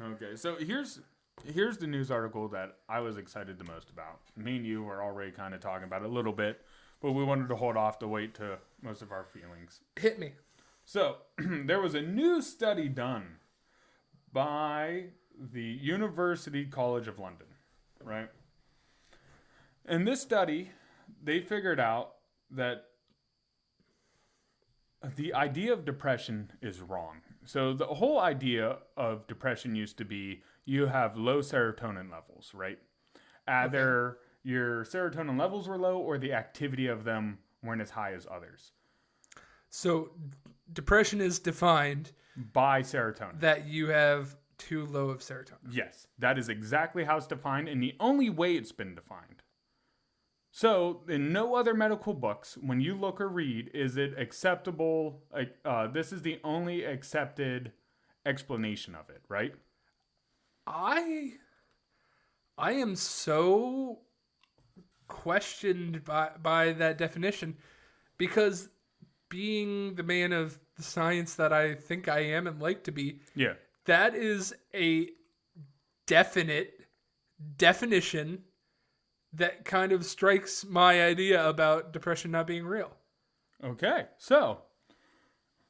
Okay, so here's the news article that I was excited the most about. Me and you were already kind of talking about it a little bit, but we wanted to hold off to wait to most of our feelings. Hit me. So, there was a new study done by the University College of London, right? In this study, they figured out that the idea of depression is wrong. So the whole idea of depression used to be you have low serotonin levels, right? Either your serotonin levels were low or the activity of them weren't as high as others. So depression is defined by serotonin. That you have too low of serotonin. Yes, that is exactly how it's defined and the only way it's been defined. So, in no other medical books, when you look or read, is it acceptable? This is the only accepted explanation of it, right? I am so questioned by that definition because being the man of the science that I think I am and like to be, yeah, that is a definite definition that kind of strikes my idea about depression not being real. Okay, so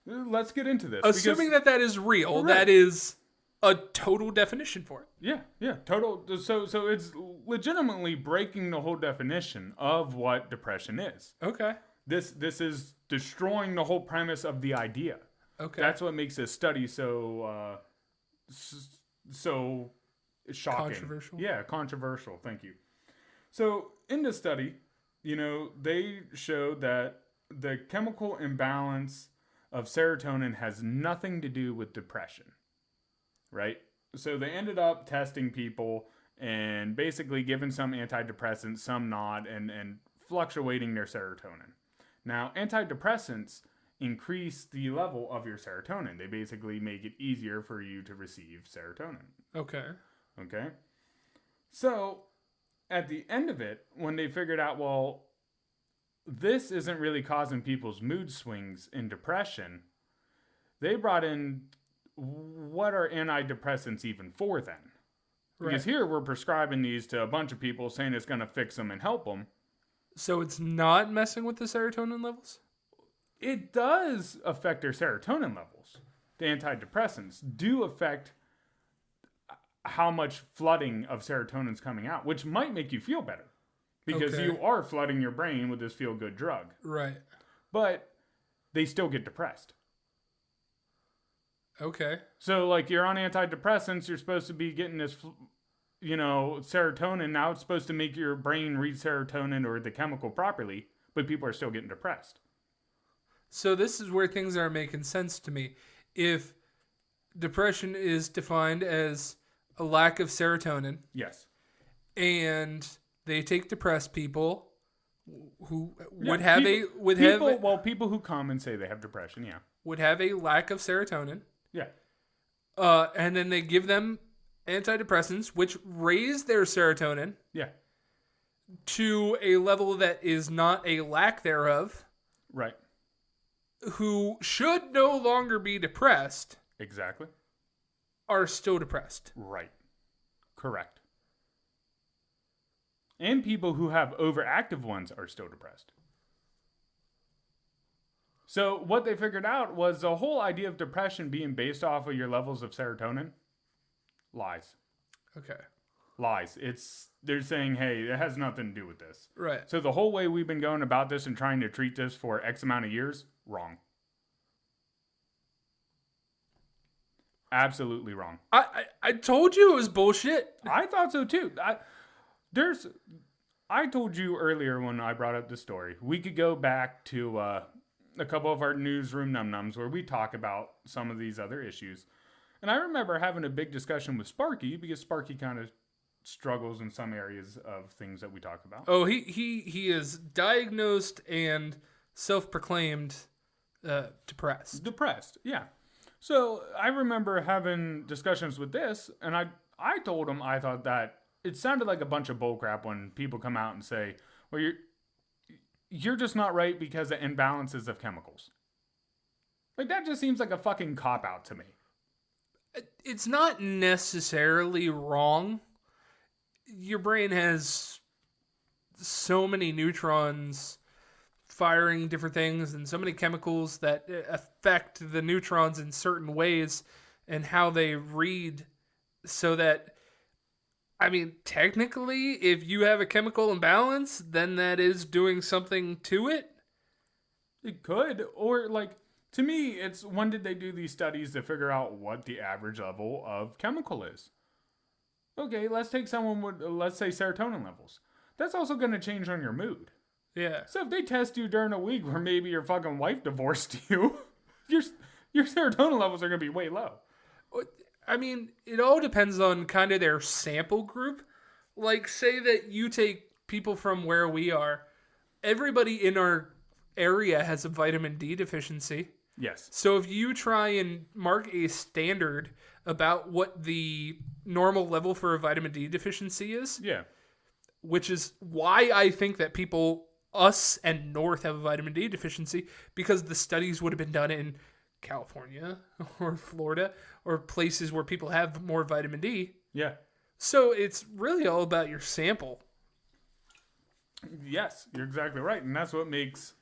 let's get into this. Assuming that is real, right. That is a total definition for it. Yeah, total. So it's legitimately breaking the whole definition of what depression is. Okay. This is destroying the whole premise of the idea. Okay. That's what makes this study so shocking. Controversial? Yeah, controversial. Thank you. So, in this study, they showed that the chemical imbalance of serotonin has nothing to do with depression, right? So they ended up testing people and basically giving some antidepressants, some not, and fluctuating their serotonin. Now, antidepressants increase the level of your serotonin. They basically make it easier for you to receive serotonin. Okay. Okay? So, at the end of it, when they figured out, well, this isn't really causing people's mood swings in depression, they brought in, what are antidepressants even for then? Because here we're prescribing these to a bunch of people saying it's going to fix them and help them. So it's not messing with the serotonin levels? It does affect their serotonin levels. The antidepressants do affect how much flooding of serotonin is coming out, which might make you feel better. Because you are flooding your brain with this feel-good drug. Right. But they still get depressed. Okay. So, like, you're on antidepressants, you're supposed to be getting this, serotonin. Now it's supposed to make your brain read serotonin or the chemical properly, but people are still getting depressed. So this is where things are making sense to me. If depression is defined as a lack of serotonin. Yes. And they take depressed people who would people who come and say they have depression, would have a lack of serotonin. Yeah. And then they give them antidepressants, which raise their serotonin. Yeah. To a level that is not a lack thereof. Right. Who should no longer be depressed. Exactly. Are still depressed. Right. Correct. And people who have overactive ones are still depressed. So what they figured out was the whole idea of depression being based off of your levels of serotonin. Lies. Okay. Lies. They're saying, hey, it has nothing to do with this. Right. So the whole way we've been going about this and trying to treat this for X amount of years, wrong. Absolutely wrong. I told you it was bullshit. I thought so too. I told you earlier when I brought up the story, we could go back to a couple of our newsroom num-nums where we talk about some of these other issues. And I remember having a big discussion with Sparky because Sparky kind of struggles in some areas of things that we talk about. Oh, he is diagnosed and self-proclaimed depressed. Depressed, yeah. So I remember having discussions with this, and I told him I thought that it sounded like a bunch of bullcrap when people come out and say, well, you're just not right because of imbalances of chemicals. Like, that just seems like a fucking cop-out to me. It's not necessarily wrong. Your brain has so many neutrons firing different things and so many chemicals that affect the neutrons in certain ways and how they read, so that, I mean, technically, if you have a chemical imbalance, then that is doing something to it. It could. Or, like, to me, it's when did they do these studies to figure out what the average level of chemical is? Okay, let's take someone with, let's say, serotonin levels. That's also going to change on your mood. Yeah. So if they test you during a week where maybe your fucking wife divorced you, your serotonin levels are going to be way low. I mean, it all depends on kind of their sample group. Like, say that you take people from where we are. Everybody in our area has a vitamin D deficiency. Yes. So if you try and mark a standard about what the normal level for a vitamin D deficiency is, yeah, which is why I think that people, us and North, have a vitamin D deficiency, because the studies would have been done in California or Florida or places where people have more vitamin D. Yeah. So it's really all about your sample. Yes, you're exactly right. And that's what makes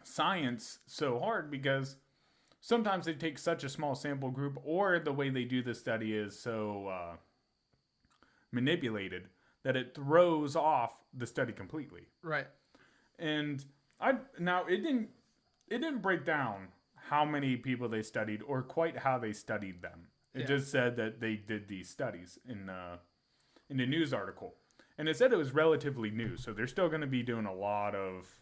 science so hard, because sometimes they take such a small sample group, or the way they do the study is so manipulated that it throws off the study completely. Right. And it didn't break down how many people they studied or quite how they studied them. It just said that they did these studies in the news article. And it said it was relatively new, so they're still going to be doing a lot of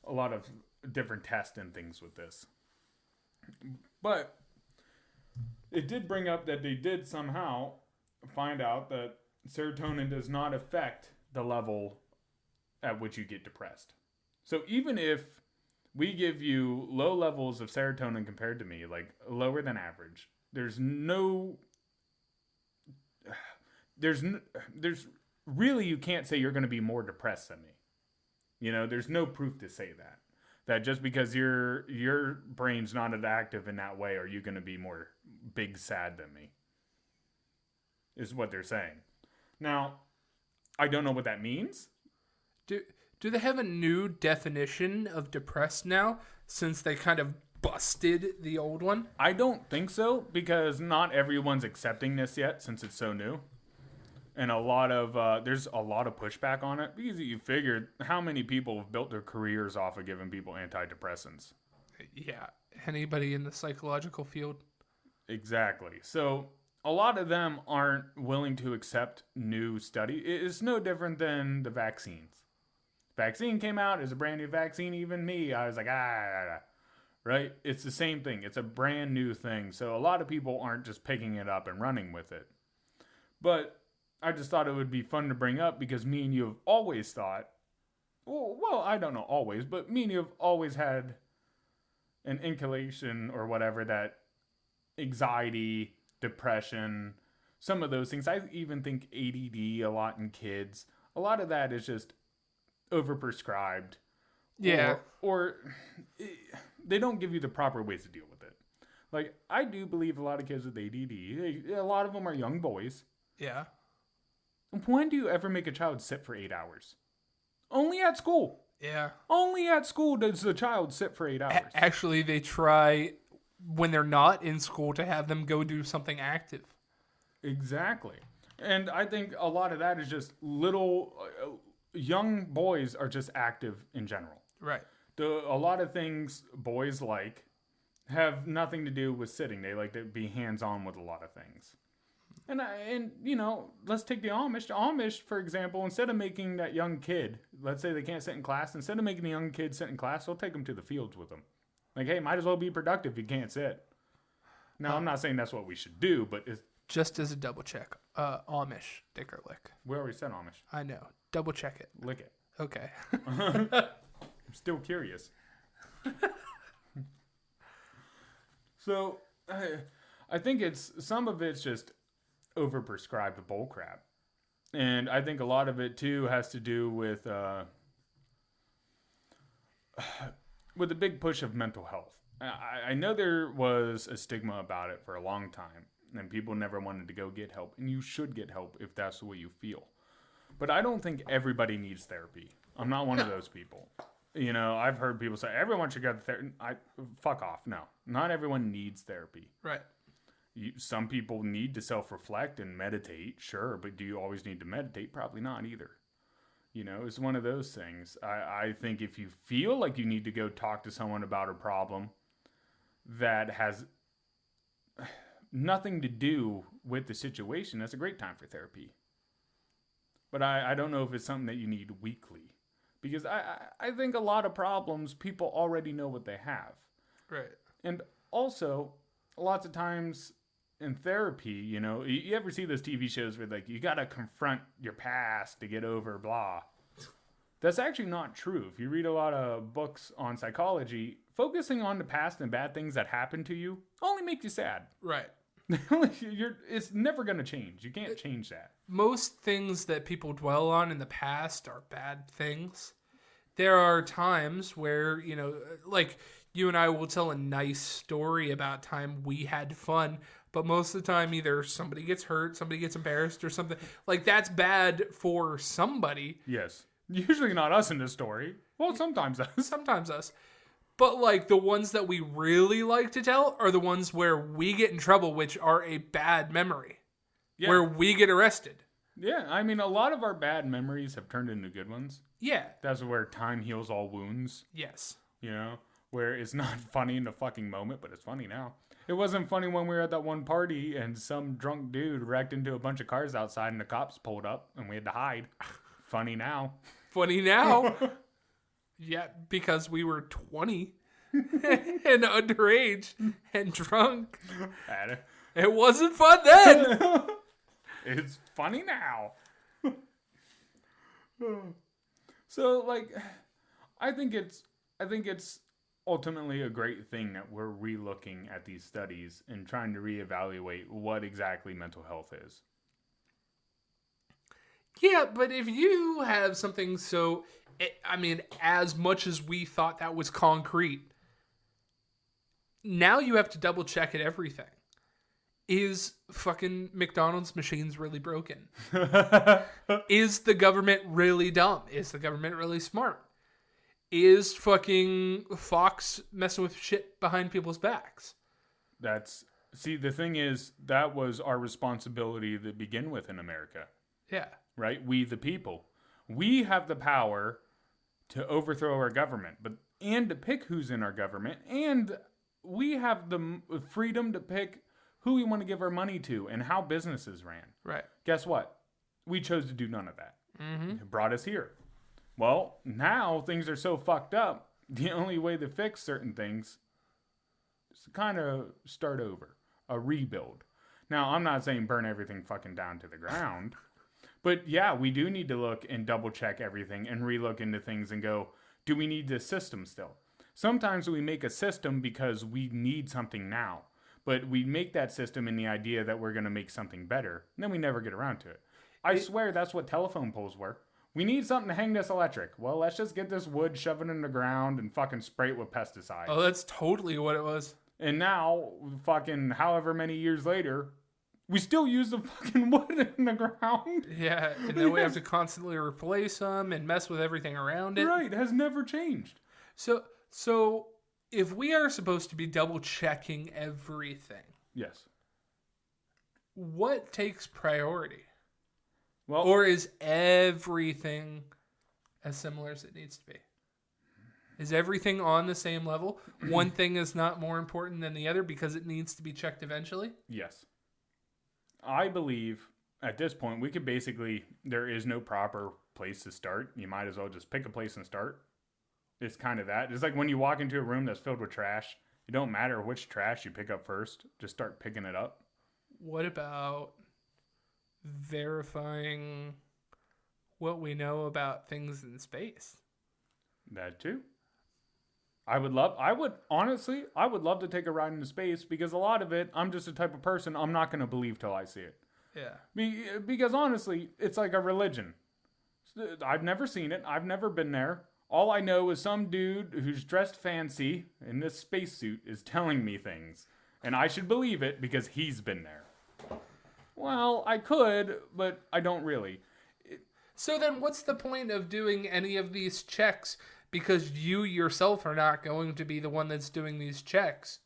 a lot of different tests and things with this. But it did bring up that they did somehow find out that serotonin does not affect the level at which you get depressed. So even if we give you low levels of serotonin compared to me, like lower than average, there's really, you can't say you're going to be more depressed than me. You know, there's no proof to say that just because your brain's not as active in that way, are you going to be more big sad than me, is what they're saying. Now, I don't know what that means. Do they have a new definition of depressed now, since they kind of busted the old one? I don't think so, because not everyone's accepting this yet, since it's so new. And there's a lot of pushback on it, because you figured how many people have built their careers off of giving people antidepressants. Yeah, anybody in the psychological field. Exactly. So a lot of them aren't willing to accept new study. It's no different than the vaccines. Vaccine came out, it's a brand new vaccine. Even me, I was like, right? It's the same thing. It's a brand new thing. So a lot of people aren't just picking it up and running with it. But I just thought it would be fun to bring up, because me and you have always thought, well, I don't know always, but me and you have always had an inclination or whatever that anxiety, depression, some of those things. I even think ADD a lot in kids. A lot of that is just overprescribed. Yeah. Or they don't give you the proper ways to deal with it. Like, I do believe a lot of kids with ADD, a lot of them are young boys. Yeah. When do you ever make a child sit for 8 hours? Only at school. Yeah. Only at school does the child sit for 8 hours. Actually, they try, when they're not in school, to have them go do something active. Exactly. And I think a lot of that is just young boys are just active in general. Right. A lot of things boys like have nothing to do with sitting. They like to be hands-on with a lot of things. And you know, let's take the Amish. The Amish, for example, instead of making that young kid, let's say they can't sit in class, instead of making the young kid sit in class, they'll take them to the fields with them. Like, hey, might as well be productive if you can't sit. Now, I'm not saying that's what we should do, but it's... Just as a double check, Amish, dick or lick? We already said Amish. I know. Double check it. Lick it. Okay. I'm still curious. So, I think some of it's just overprescribed bullcrap. And I think a lot of it, too, has to do with the big push of mental health. I know there was a stigma about it for a long time, and people never wanted to go get help. And you should get help if that's the way you feel. But I don't think everybody needs therapy. I'm not one of those people. You know, I've heard people say, everyone should go to therapy. Fuck off. No, not everyone needs therapy. Right. Some people need to self-reflect and meditate, sure, but do you always need to meditate? Probably not either. You know, it's one of those things. I think if you feel like you need to go talk to someone about a problem that has nothing to do with the situation, that's a great time for therapy. But I don't know if it's something that you need weekly. Because I think a lot of problems, people already know what they have. Right. And also, lots of times in therapy, you know, you ever see those TV shows where, like, you got to confront your past to get over blah. That's actually not true. If you read a lot of books on psychology, focusing on the past and bad things that happened to you only make you sad. Right. It's never going to change. You can't change that. Most things that people dwell on in the past are bad things. There are times where, you know, like you and I will tell a nice story about time we had fun, but most of the time either somebody gets hurt, somebody gets embarrassed or something. Like, that's bad for somebody. Yes. Usually not us in this story. Well, sometimes us. Sometimes us. But, like, the ones that we really like to tell are the ones where we get in trouble, which are a bad memory. Yeah. Where we get arrested. Yeah, I mean, a lot of our bad memories have turned into good ones. Yeah. That's where time heals all wounds. Yes. You know? Where it's not funny in the fucking moment, but it's funny now. It wasn't funny when we were at that one party and some drunk dude wrecked into a bunch of cars outside and the cops pulled up and we had to hide. Funny now. Funny now. Yeah, because we were 20 and underage and drunk. It wasn't fun then. It's funny now. So, like, I think it's ultimately a great thing that we're relooking at these studies and trying to reevaluate what exactly mental health is. Yeah, but if you have something as much as we thought that was concrete, now you have to double check at everything. Is fucking McDonald's machines really broken? Is the government really dumb? Is the government really smart? Is fucking Fox messing with shit behind people's backs? The thing is, that was our responsibility to begin with in America. Yeah. Right? We, the people. We have the power to overthrow our government, and to pick who's in our government, and we have the freedom to pick who we want to give our money to and how businesses ran. Right. Guess what? We chose to do none of that. Mm-hmm. It brought us here. Well, now things are so fucked up, the only way to fix certain things is to kind of start over. A rebuild. Now, I'm not saying burn everything fucking down to the ground. But yeah, we do need to look and double check everything and relook into things and go, do we need this system still? Sometimes we make a system because we need something now. But we make that system in the idea that we're going to make something better. And then we never get around to it. I swear that's what telephone poles were. We need something to hang this electric. Well, let's just get this wood, shove it in the ground, and fucking spray it with pesticides. Oh, that's totally what it was. And now, fucking however many years later, we still use the fucking wood in the ground. Yeah, and then we have to constantly replace them and mess with everything around it. Right, it has never changed. So if we are supposed to be double checking everything, yes, what takes priority? Well, or is everything as similar as it needs to be? Is everything on the same level? One thing is not more important than the other because it needs to be checked eventually? Yes. I believe at this point we could there is no proper place to start. You might as well just pick a place and start. It's kind of that. It's like when you walk into a room that's filled with trash. It don't matter which trash you pick up first. Just start picking it up. What about verifying what we know about things in space? That too. I would love to take a ride into space because a lot of it, I'm just the type of person, I'm not going to believe till I see it. Yeah. Because honestly, it's like a religion. I've never seen it. I've never been there. All I know is some dude who's dressed fancy in this spacesuit is telling me things. And I should believe it because he's been there. Well, I could, but I don't really. So then what's the point of doing any of these checks? Because you yourself are not going to be the one that's doing these checks.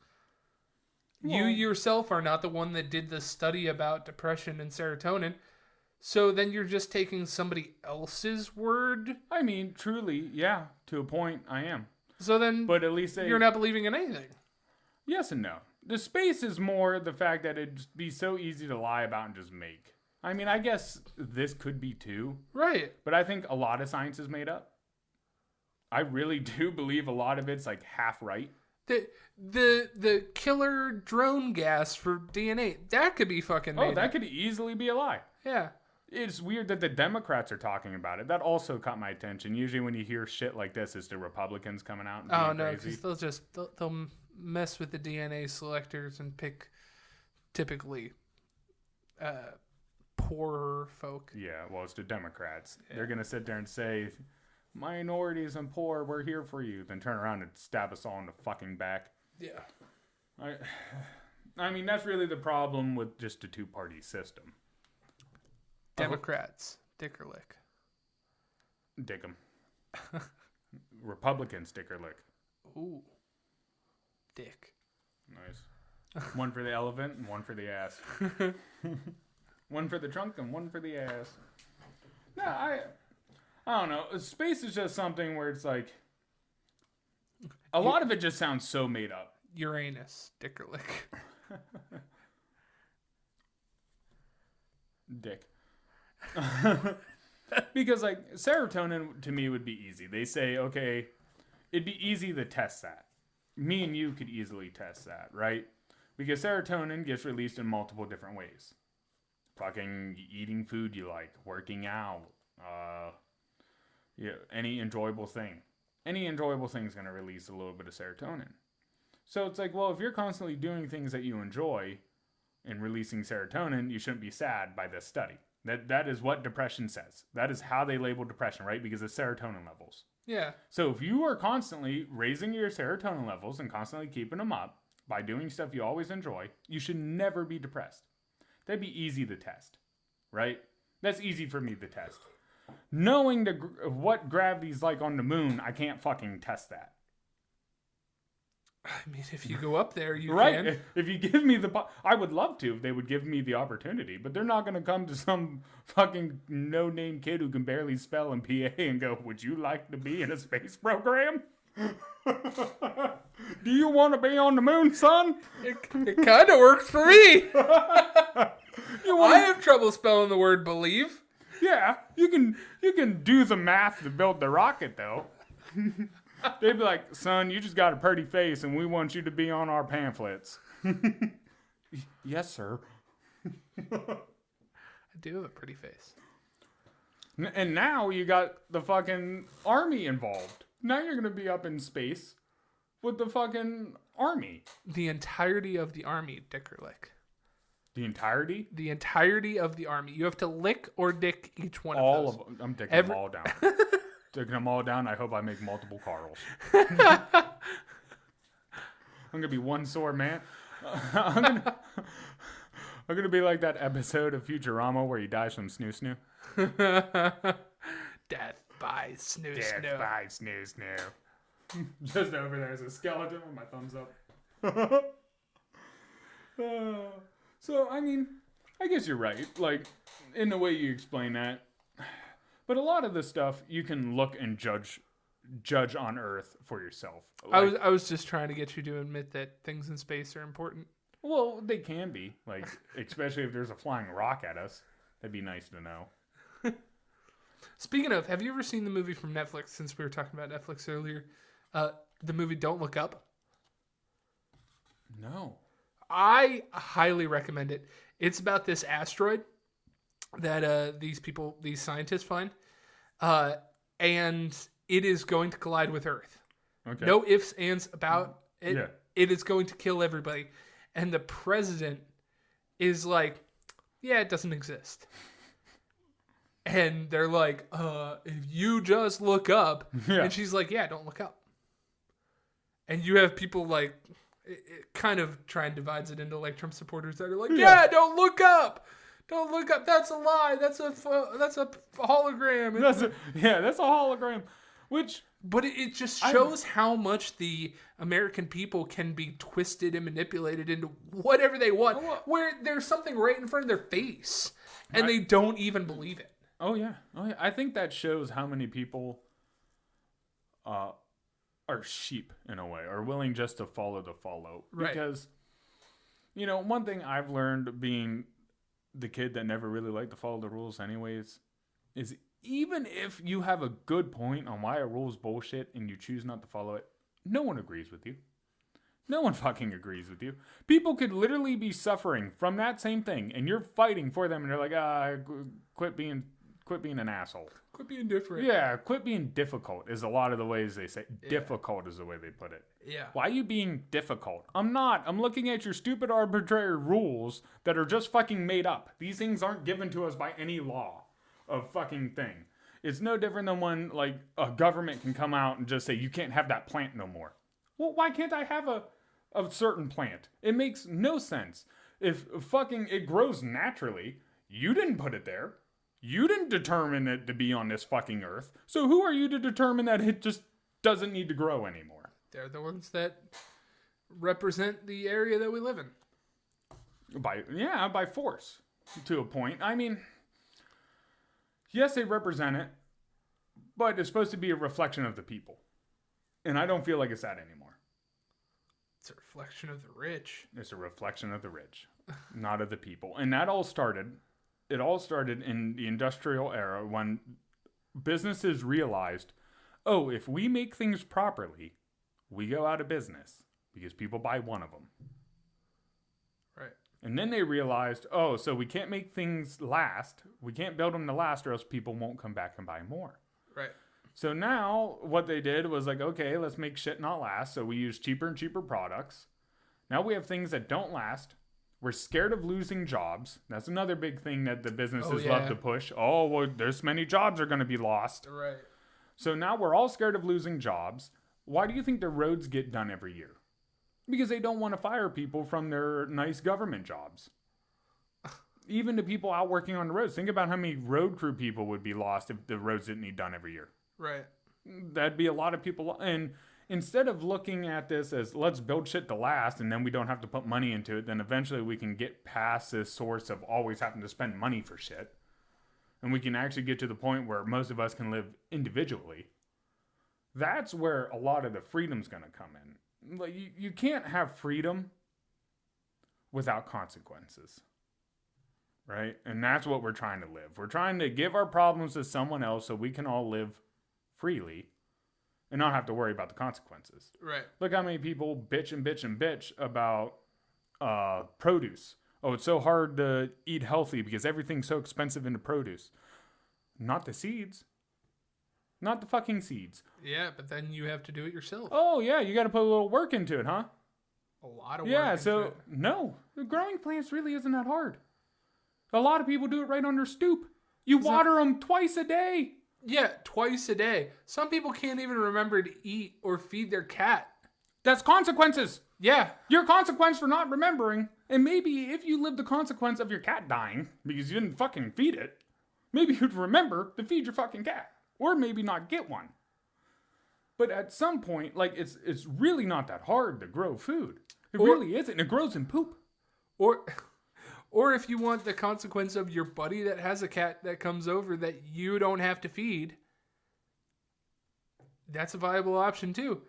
Well, you yourself are not the one that did the study about depression and serotonin. So then you're just taking somebody else's word? I mean, truly, yeah, to a point, I am. So then but at least you're not believing in anything. Yes and no. The space is more the fact that it'd be so easy to lie about and just make. I mean, I guess this could be too. Right. But I think a lot of science is made up. I really do believe a lot of it's like half right. The killer drone gas for DNA, that could be fucking made that up. could easily be a lie. Yeah. It's weird that the Democrats are talking about it. That also caught my attention. Usually when you hear shit like this, it's the Republicans coming out and being crazy. Because they'll mess with the DNA selectors and pick typically poorer folk. Yeah, well, it's the Democrats. Yeah. They're going to sit there and say, minorities and poor, we're here for you. Then turn around and stab us all in the fucking back. Yeah. I mean, that's really the problem with just a two-party system. Democrats, dick or lick. Dick 'em. Republicans, dick or lick. Ooh. Dick. Nice. One for the elephant and one for the ass. One for the trunk and one for the ass. No, I don't know. Space is just something where it's like a lot of it just sounds so made up. Uranus, dick or lick. Dick. Because like serotonin to me would be easy. They say, okay, it'd be easy to test that. Me and you could easily test that, right? Because serotonin gets released in multiple different ways. Fucking eating food you like, working out, any enjoyable thing. Any enjoyable thing is going to release a little bit of serotonin. So it's like, well, if you're constantly doing things that you enjoy and releasing serotonin, you shouldn't be sad by this study. That is what depression says. That is how they label depression, right? Because of serotonin levels. Yeah. So if you are constantly raising your serotonin levels and constantly keeping them up by doing stuff you always enjoy, you should never be depressed. That'd be easy to test, right? That's easy for me to test. Knowing what gravity's like on the moon, I can't fucking test that. I mean, if you go up there, you right? can. If you give me I would love to if they would give me the opportunity, but they're not going to come to some fucking no-name kid who can barely spell in PA and go, would you like to be in a space program? Do you want to be on the moon, son? It kind of works for me. I have trouble spelling the word believe. Yeah, you can do the math to build the rocket, though. They'd be like, son, you just got a pretty face, and we want you to be on our pamphlets. Yes, sir. I do have a pretty face. And now you got the fucking army involved. Now you're going to be up in space with the fucking army. The entirety of the army, dick or lick. The entirety? The entirety of the army. You have to lick or dick each one of those. All of them. I'm dicking them all down. Taking them all down. I hope I make multiple Carls. I'm gonna be one sore man. I'm gonna be like that episode of Futurama where he dies from snoo. Death by snoo. Death by snoo. Just over there's a skeleton with my thumbs up. So I mean, I guess you're right. Like in the way you explain that. But a lot of this stuff you can look and judge on Earth for yourself. Like, I was just trying to get you to admit that things in space are important. Well, they can be. Like, especially if there's a flying rock at us. That'd be nice to know. Speaking of, have you ever seen the movie from Netflix, since we were talking about Netflix earlier? The movie Don't Look Up? No. I highly recommend it. It's about this asteroid that these scientists find, and it is going to collide with Earth. Okay. No ifs, ands about it. Yeah. It is going to kill everybody. And the president is like, yeah, it doesn't exist. And they're like, if you just look up. Yeah. And she's like, yeah, don't look up. And you have people like, it kind of try and divides it into like Trump supporters that are like, yeah, don't look up. Don't look up. That's a lie. That's a hologram. That's a hologram. But it just shows how much the American people can be twisted and manipulated into whatever they want, where there's something right in front of their face, and they don't even believe it. Oh yeah. I think that shows how many people are sheep in a way, are willing just to follow the follow. Right. Because, one thing I've learned being the kid that never really liked to follow the rules anyways, is even if you have a good point on why a rule is bullshit and you choose not to follow it, no one agrees with you. No one fucking agrees with you. People could literally be suffering from that same thing, and you're fighting for them, and they're like, quit being an asshole. Quit being different. Yeah, quit being difficult is a lot of the ways they say. Yeah. Difficult is the way they put it. Yeah. Why are you being difficult? I'm not. I'm looking at your stupid arbitrary rules that are just fucking made up. These things aren't given to us by any law of fucking thing. It's no different than when, like, a government can come out and just say, you can't have that plant no more. Well, why can't I have a certain plant? It makes no sense. If fucking it grows naturally, you didn't put it there. You didn't determine it to be on this fucking earth. So who are you to determine that it just doesn't need to grow anymore? They're the ones that represent the area that we live in. By force, to a point. I mean, yes, they represent it, but it's supposed to be a reflection of the people. And I don't feel like it's that anymore. It's a reflection of the rich. It's a reflection of the rich, not of the people. And it all started in the industrial era when businesses realized, oh, if we make things properly, we go out of business because people buy one of them. Right. And then they realized, oh, so we can't make things last. We can't build them to last or else people won't come back and buy more. Right. So now what they did was like, okay, let's make shit not last. So we use cheaper and cheaper products. Now we have things that don't last. We're scared of losing jobs. That's another big thing that the businesses love to push. Oh, well, there's many jobs are going to be lost. Right. So now we're all scared of losing jobs. Why do you think the roads get done every year? Because they don't want to fire people from their nice government jobs. Even the people out working on the roads. Think about how many road crew people would be lost if the roads didn't need done every year. Right. That'd be a lot of people. And instead of looking at this as let's build shit to last and then we don't have to put money into it, then eventually we can get past this source of always having to spend money for shit. And we can actually get to the point where most of us can live individually. That's where a lot of the freedom's going to come in. Like you can't have freedom without consequences. Right? And that's what we're trying to live. We're trying to give our problems to someone else so we can all live freely and not have to worry about the consequences. Right. Look how many people bitch and bitch and bitch about produce. Oh, it's so hard to eat healthy because everything's so expensive in the produce. Not the seeds. Not the fucking seeds. Yeah, but then you have to do it yourself. Oh, yeah, you got to put a little work into it, huh? A lot of work. Yeah, so, no. Growing plants really isn't that hard. A lot of people do it right on their stoop. You water them twice a day. Yeah, twice a day. Some people can't even remember to eat or feed their cat. That's consequences. Yeah. Your consequence for not remembering. And maybe if you lived the consequence of your cat dying because you didn't fucking feed it, maybe you'd remember to feed your fucking cat. Or maybe not get one. But at some point, like, it's really not that hard to grow food. It really isn't. It grows in poop. Or if you want the consequence of your buddy that has a cat that comes over that you don't have to feed, that's a viable option too.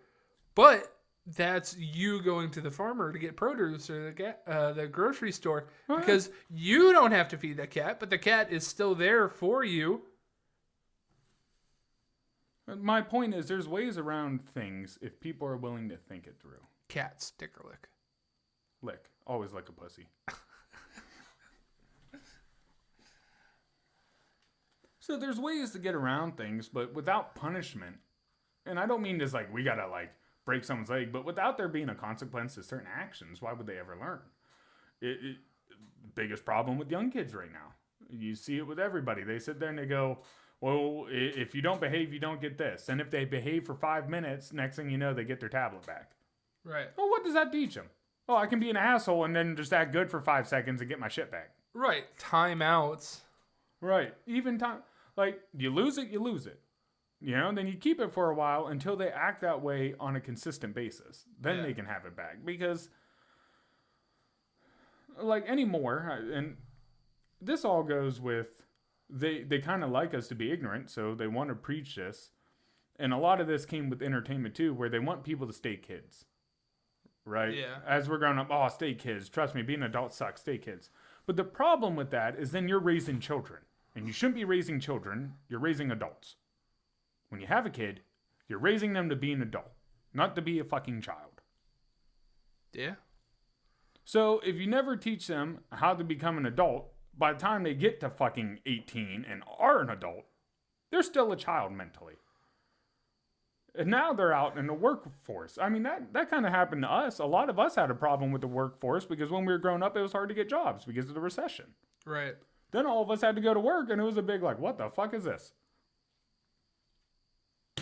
But that's you going to the farmer to get produce or the grocery store because you don't have to feed the cat, but the cat is still there for you. My point is there's ways around things if people are willing to think it through. Cat stick or lick. Lick. Always lick a pussy. So there's ways to get around things, but without punishment. And I don't mean this like we gotta like break someone's leg, but without there being a consequence to certain actions, why would they ever learn? The biggest problem with young kids right now. You see it with everybody. They sit there and they go, well, if you don't behave, you don't get this. And if they behave for 5 minutes, next thing you know, they get their tablet back. Right. Well, what does that teach them? Oh, I can be an asshole and then just act good for 5 seconds and get my shit back. Right. Timeouts. Right. Even time. Like, you lose it, you lose it. You know, then you keep it for a while until they act that way on a consistent basis. Then they can have it back. Because, like, anymore, and this all goes with, they kind of like us to be ignorant, so they want to preach this. And a lot of this came with entertainment, too, where they want people to stay kids. Right? Yeah. As we're growing up, oh, stay kids. Trust me, being an adult sucks. Stay kids. But the problem with that is then you're raising children. And you shouldn't be raising children. You're raising adults. When you have a kid, you're raising them to be an adult, not to be a fucking child. Yeah. So if you never teach them how to become an adult, by the time they get to fucking 18 and are an adult, they're still a child mentally. And now they're out in the workforce. I mean, that kind of happened to us. A lot of us had a problem with the workforce because when we were growing up, it was hard to get jobs because of the recession. Right. Then all of us had to go to work, and it was a big, like, what the fuck is this?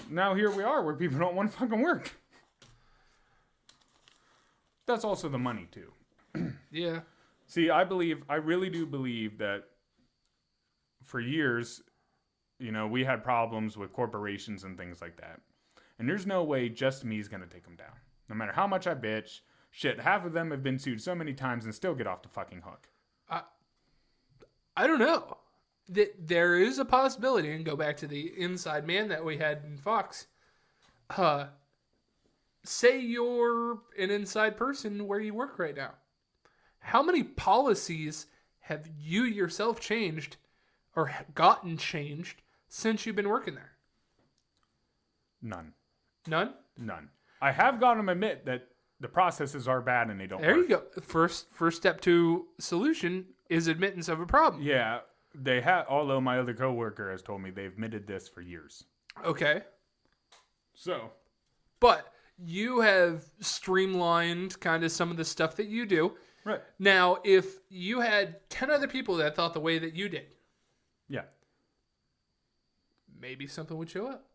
Now here we are, where people don't want to fucking work. That's also the money, too. Yeah. See, I really do believe that for years, you know, we had problems with corporations and things like that. And there's no way just me is going to take them down. No matter how much I bitch, shit, half of them have been sued so many times and still get off the fucking hook. I don't know. There is a possibility, and go back to the inside man that we had in Fox. Say you're an inside person where you work right now. How many policies have you yourself changed or gotten changed since you've been working there? None. None? None. I have got them admit that the processes are bad and they don't There work. you go. First step to solution is admittance of a problem. Yeah, they have. Although my other coworker has told me they've admitted this for years. Okay. So, But you have streamlined kind of some of the stuff that you do. right. Now, if you had 10 other people that thought the way that you did, Yeah. maybe something would show up.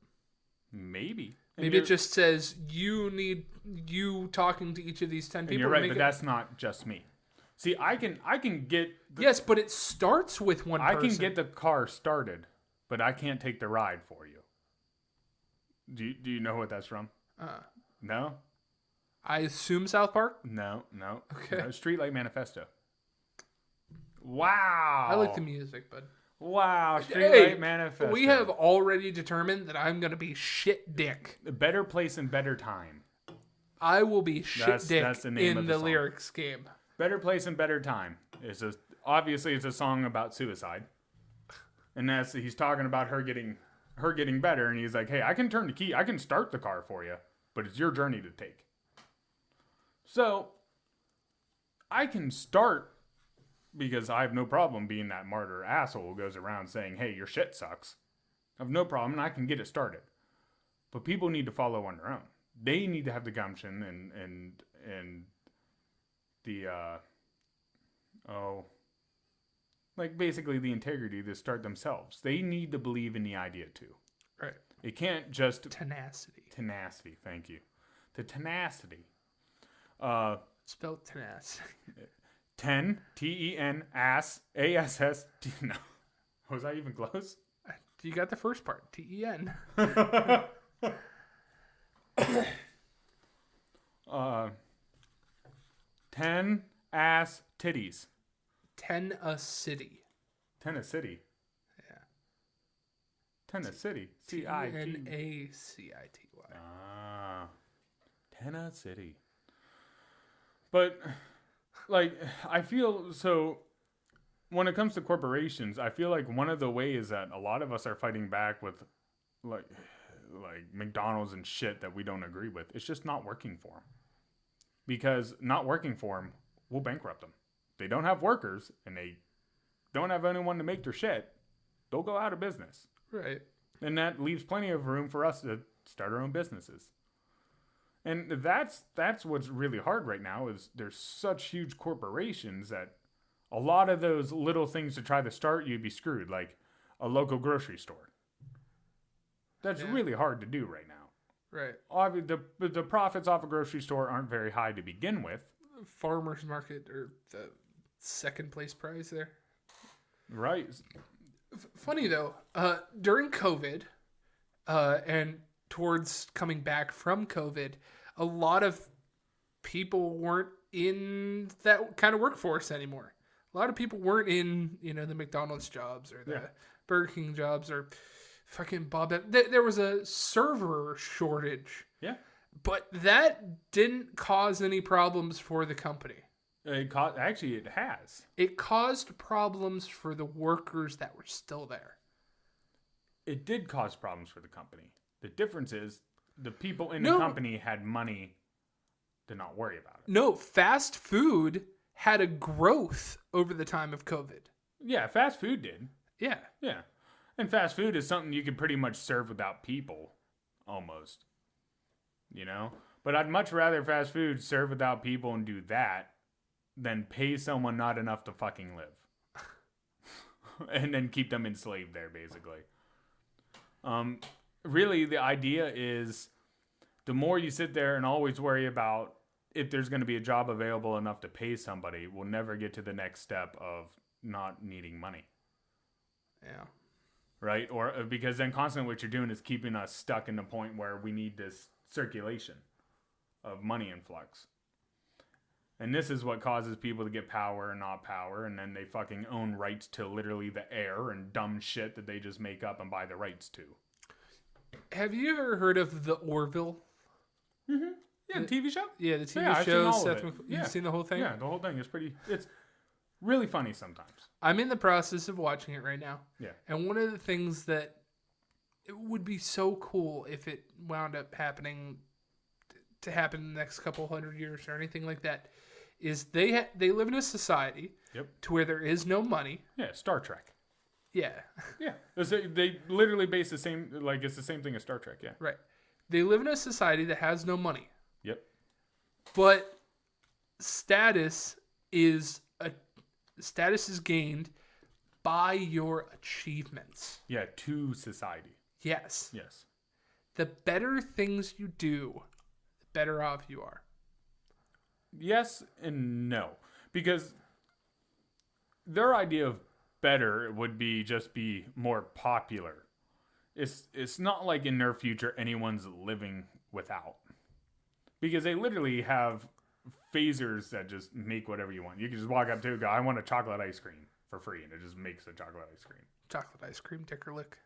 Maybe. Maybe it just says you talking to each of these 10 And people. you're right, make but it- that's not just me. See, I can get. yes, but it starts with one I person. can get the car started, but I can't take the ride for you. Do you know what that's from? No? I assume South Park. No. Okay. No, Streetlight Manifesto. Wow. I like the music, but Wow, Streetlight hey, Manifesto. we have already determined that I'm gonna be shit dick. A better place and better time. I will be shit dick that's the name in of the the song. lyrics game. Better place and better time. Obviously it's a song about suicide. And he's talking about her getting better, and he's like, "Hey, I can turn the key. I can start the car for you, but it's your journey to take." So, I can start because I have no problem being that martyr asshole who goes around saying, "Hey, your shit sucks." I have no problem, and I can get it started. But people need to follow on their own. They need to have the gumption and the like basically the integrity to start themselves. They need to believe in the idea too. Right. It can't just Tenacity. tenacity. Thank you. The tenacity. Spelled tenacity. 10 TEN ass ASS. No, was I even close? You got the first part. TEN. 10 ass titties. Tennessee. Tennessee. Yeah. Tennessee. CIT. Tennacity. Ah, Tennessee. But, like, I feel so. When it comes to corporations, I feel like one of the ways that a lot of us are fighting back with, like McDonald's and shit that we don't agree with, it's just not working for them. Because not working for them will bankrupt them. They don't have workers and they don't have anyone to make their shit. They'll go out of business. Right. And that leaves plenty of room for us to start our own businesses. And that's what's really hard right now is there's such huge corporations that a lot of those little things to try to start, you'd be screwed. Like a local grocery store. That's really hard to do right now. Right. The profits off a grocery store aren't very high to begin with. Farmer's market or the second place prize there. Right. Funny though, during COVID, and towards coming back from COVID, a lot of people weren't in that kind of workforce anymore. A lot of people weren't in, the McDonald's jobs or the Burger King jobs or fucking Bob. There was a server shortage. Yeah. But that didn't cause any problems for the company. Actually, it has. It caused problems for the workers that were still there. It did cause problems for the company. The difference is the people in the company had money to not worry about it. No, fast food had a growth over the time of COVID. Yeah, fast food did. Yeah. Yeah. And fast food is something you can pretty much serve without people, almost. But I'd much rather fast food serve without people and do that than pay someone not enough to fucking live. And then keep them enslaved there, basically. Really, the idea is the more you sit there and always worry about if there's going to be a job available enough to pay somebody, we'll never get to the next step of not needing money. Yeah. Right? Or because then constantly what you're doing is keeping us stuck in the point where we need this circulation of money influx. And this is what causes people to get power and not power, and then they fucking own rights to literally the air and dumb shit that they just make up and buy the rights to. Have you ever heard of the Orville? Mm-hmm. Yeah, the TV show? Yeah, the TV I've show. seen all of it. You've seen the whole thing? Yeah, the whole thing is it's really funny sometimes. I'm in the process of watching it right now. Yeah. And one of the things that it would be so cool if it wound up happening to happen in the next couple hundred years or anything like that, is they live in a society to where there is no money. Yeah, Star Trek. Yeah. Yeah. They literally base the same, like, it's the same thing as Star Trek, yeah. Right. They live in a society that has no money. Yep. But status is gained by your achievements. Yeah, to society. Yes. Yes. The better things you do, the better off you are. Yes and no. Because their idea of better would be more popular. It's not like in their future anyone's living without. Because they literally have phasers that just make whatever you want. You can just walk up to a guy, I want a chocolate ice cream for free, and it just makes a chocolate ice cream. Chocolate ice cream, dick or lick?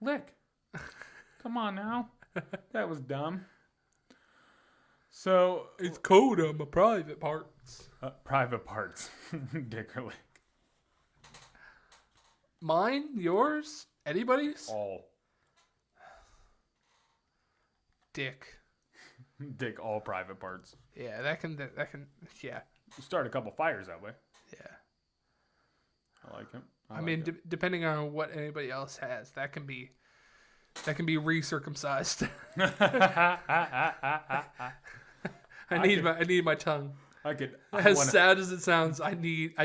Lick. Come on now. That was dumb. So it's code on my private parts. Private parts. Dick or lick. Mine? Yours? Anybody's? All. Dick. Dick, all private parts. Yeah, that can, yeah. Start a couple fires that way. Yeah. I like him. I mean, depending on what anybody else has, that can be recircumcised. I need my tongue. Sad as it sounds, I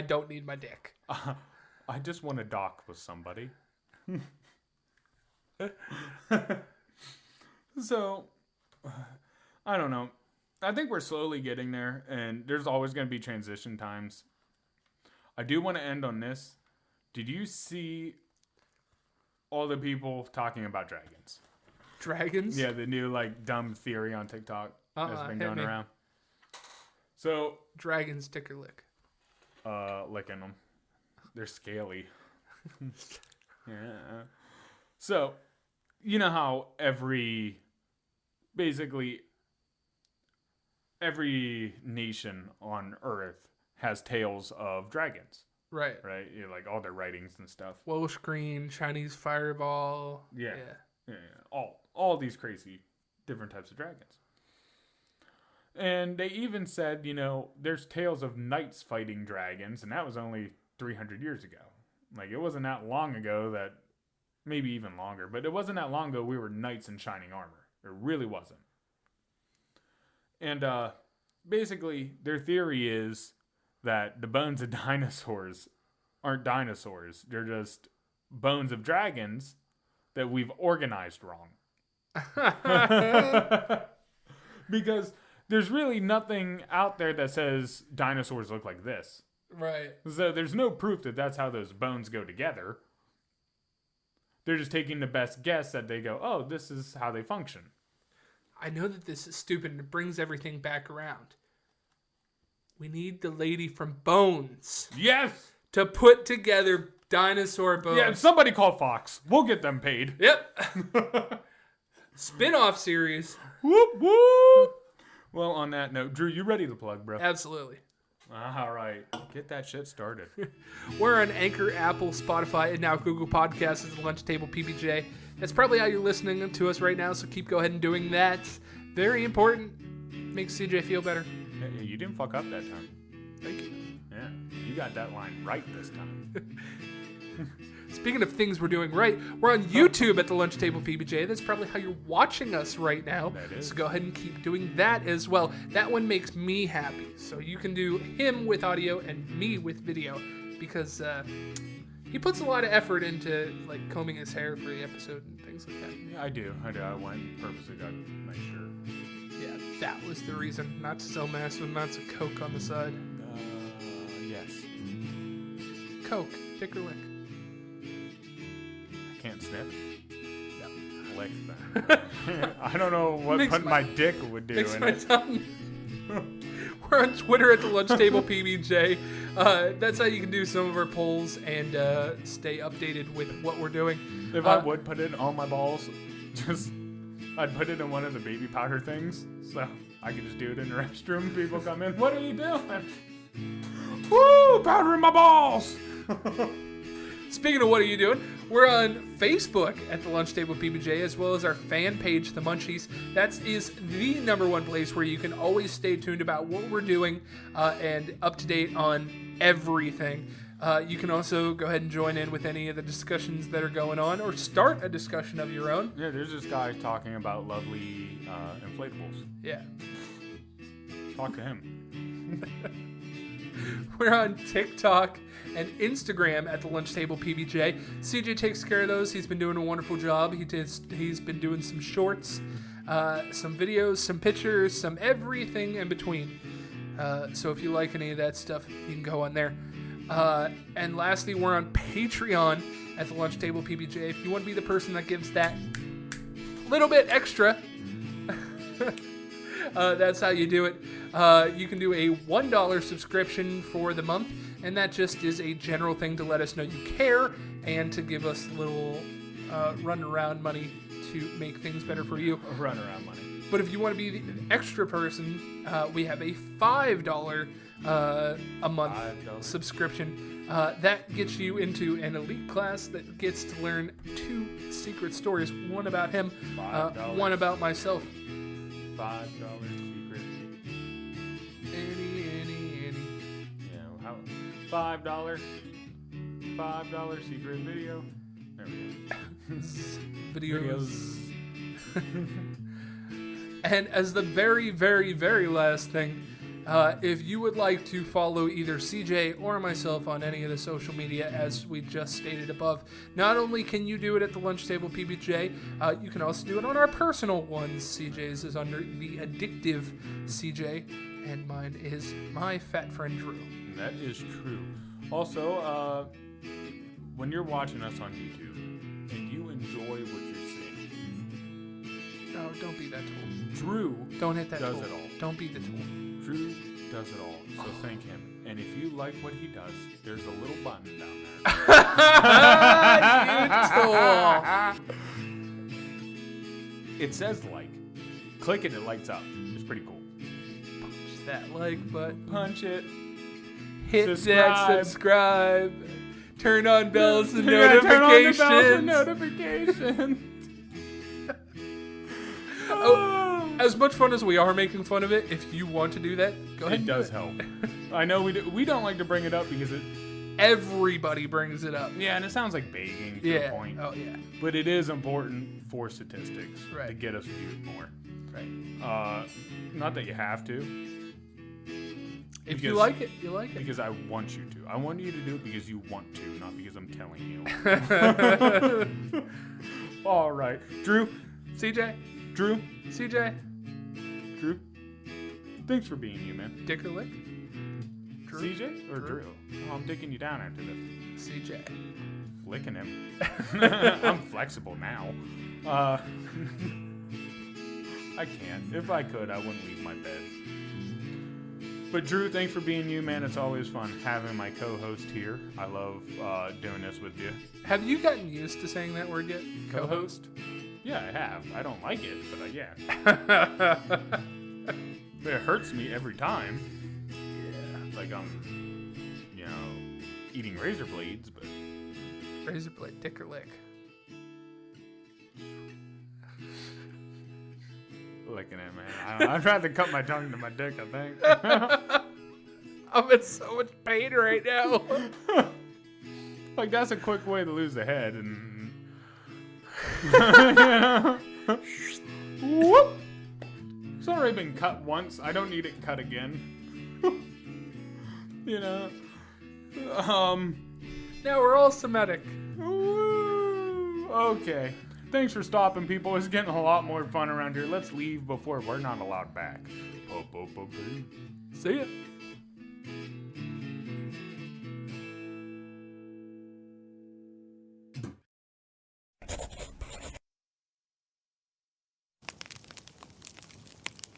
don't need my dick. I just want to dock with somebody. So, I don't know. I think we're slowly getting there, and there's always going to be transition times. I do want to end on this. Did you see all the people talking about dragons? Dragons? Yeah, the new dumb theory on TikTok that's been going around. So dragons, dick or lick? Licking them. They're scaly. Yeah. So, you know how every nation on Earth has tales of dragons. Right. Right? Yeah, like all their writings and stuff. Welsh green, Chinese fireball. Yeah. All these crazy different types of dragons. And they even said, there's tales of knights fighting dragons, and that was only 300 years ago. Like, it wasn't that long ago that, maybe even longer, but it wasn't that long ago we were knights in shining armor. It really wasn't. And basically, their theory is that the bones of dinosaurs aren't dinosaurs. They're just bones of dragons that we've organized wrong. Because there's really nothing out there that says dinosaurs look like this. Right. So there's no proof that that's how those bones go together. They're just taking the best guess that they go, oh, this is how they function. I know that this is stupid and it brings everything back around. We need the lady from Bones. Yes! To put together dinosaur bones. Yeah, somebody call Fox. We'll get them paid. Yep. Spin-off series. Whoop, whoop. Well, on that note, Drew, you ready to plug, bro? Absolutely. All right. Get that shit started. We're on Anchor, Apple, Spotify, and now Google Podcasts as the Lunch Table PBJ. That's probably how you're listening to us right now, so keep go ahead and doing that. Very important. Makes CJ feel better. Hey, you didn't fuck up that time. Thank you. Yeah, you got that line right this time. Speaking of things we're doing right, we're on YouTube at the Lunch Table PBJ. That's probably how you're watching us right now. That is. So go ahead and keep doing that as well. That one makes me happy. So you can do him with audio and me with video because he puts a lot of effort into combing his hair for the episode and things like that. Yeah, I do. I went and purposely got my shirt. Yeah, that was the reason. Not to sell massive amounts of Coke on the side. Yes. Coke, dick or lick? Can't sniff. No. Lick that. I don't know what putting my dick would do in it. Tongue. We're on Twitter at the Lunch Table PBJ. That's how you can do some of our polls and stay updated with what we're doing. If I would put it on my balls, I'd put it in one of the baby powder things, so I could just do it in the restroom. People come in, what are you doing? Woo! Powder in my balls! Speaking of what are you doing, we're on Facebook at the Lunch Table PBJ, as well as our fan page, The Munchies. That is the #1 place where you can always stay tuned about what we're doing and up to date on everything. You can also go ahead and join in with any of the discussions that are going on, or start a discussion of your own. Yeah, there's this guy talking about lovely inflatables. Yeah. Talk to him. We're on TikTok and Instagram at the Lunch Table PBJ. CJ takes care of those. He's been doing a wonderful job. He's been doing some shorts, some videos, some pictures, some everything in between. So if you like any of that stuff, you can go on there. And lastly, we're on Patreon at the Lunch Table PBJ. If you want to be the person that gives that little bit extra, that's how you do it. You can do a $1 subscription for the month, and that just is a general thing to let us know you care and to give us a little run-around money to make things better for you. Run-around money. But if you want to be the extra person, we have a $5 a month subscription. That gets you into an elite class that gets to learn 2 secret stories. One about him, one about myself. $5 secret. Any. Yeah, how? $5 secret video. There we go. Videos. And as the very, very, very last thing, if you would like to follow either CJ or myself on any of the social media, as we just stated above, not only can you do it at the Lunch Table PBJ, you can also do it on our personal ones. CJ's is under the Addictive CJ, and mine is my fat friend Drew. That is true. Also, when you're watching us on YouTube and you enjoy what you're seeing, No, don't be that tool. Drew Don't hit that does tool. it all. Don't be the tool. Drew does it all, so thank him. And if you like what he does, there's a little button down there. It says like. Click it, it lights up. It's pretty cool. Punch that like button. Punch it. Hit that subscribe. Turn on bells and Yeah, notifications. turn on the bells and notifications. As much fun as we are making fun of it, if you want to do that, go ahead. It does help. I know we don't like to bring it up because everybody brings it up. Yeah, and it sounds like begging to a point. Oh yeah. But it is important for statistics to Right. get us viewed more. Right. Not that you have to. If you like it, you like it. Because I want you to. I want you to do it because you want to, not because I'm telling you. All right. Drew. CJ. Drew. CJ. Drew. Thanks for being you, man. Dick or lick? Drew? CJ or Drew? Oh, I'm taking you down after this. CJ. Licking him. I'm flexible now. I can't. If I could, I wouldn't leave my bed. But Drew, thanks for being you, man. It's always fun having my co-host here. I love doing this with you. Have you gotten used to saying that word yet? Co-host? Yeah, I have. I don't like it, but yeah. But it hurts me every time. Yeah. Like I'm, eating razor blades, but... Razor blade, dick or lick? Licking it, man. I'd rather cut my tongue to my dick, I think. I'm in so much pain right now. Like, that's a quick way to lose the head, and... Whoop! It's already been cut once. I don't need it cut again. Now we're all Semitic. Woo. Okay. Thanks for stopping, people. It's getting a lot more fun around here. Let's leave before we're not allowed back. See ya.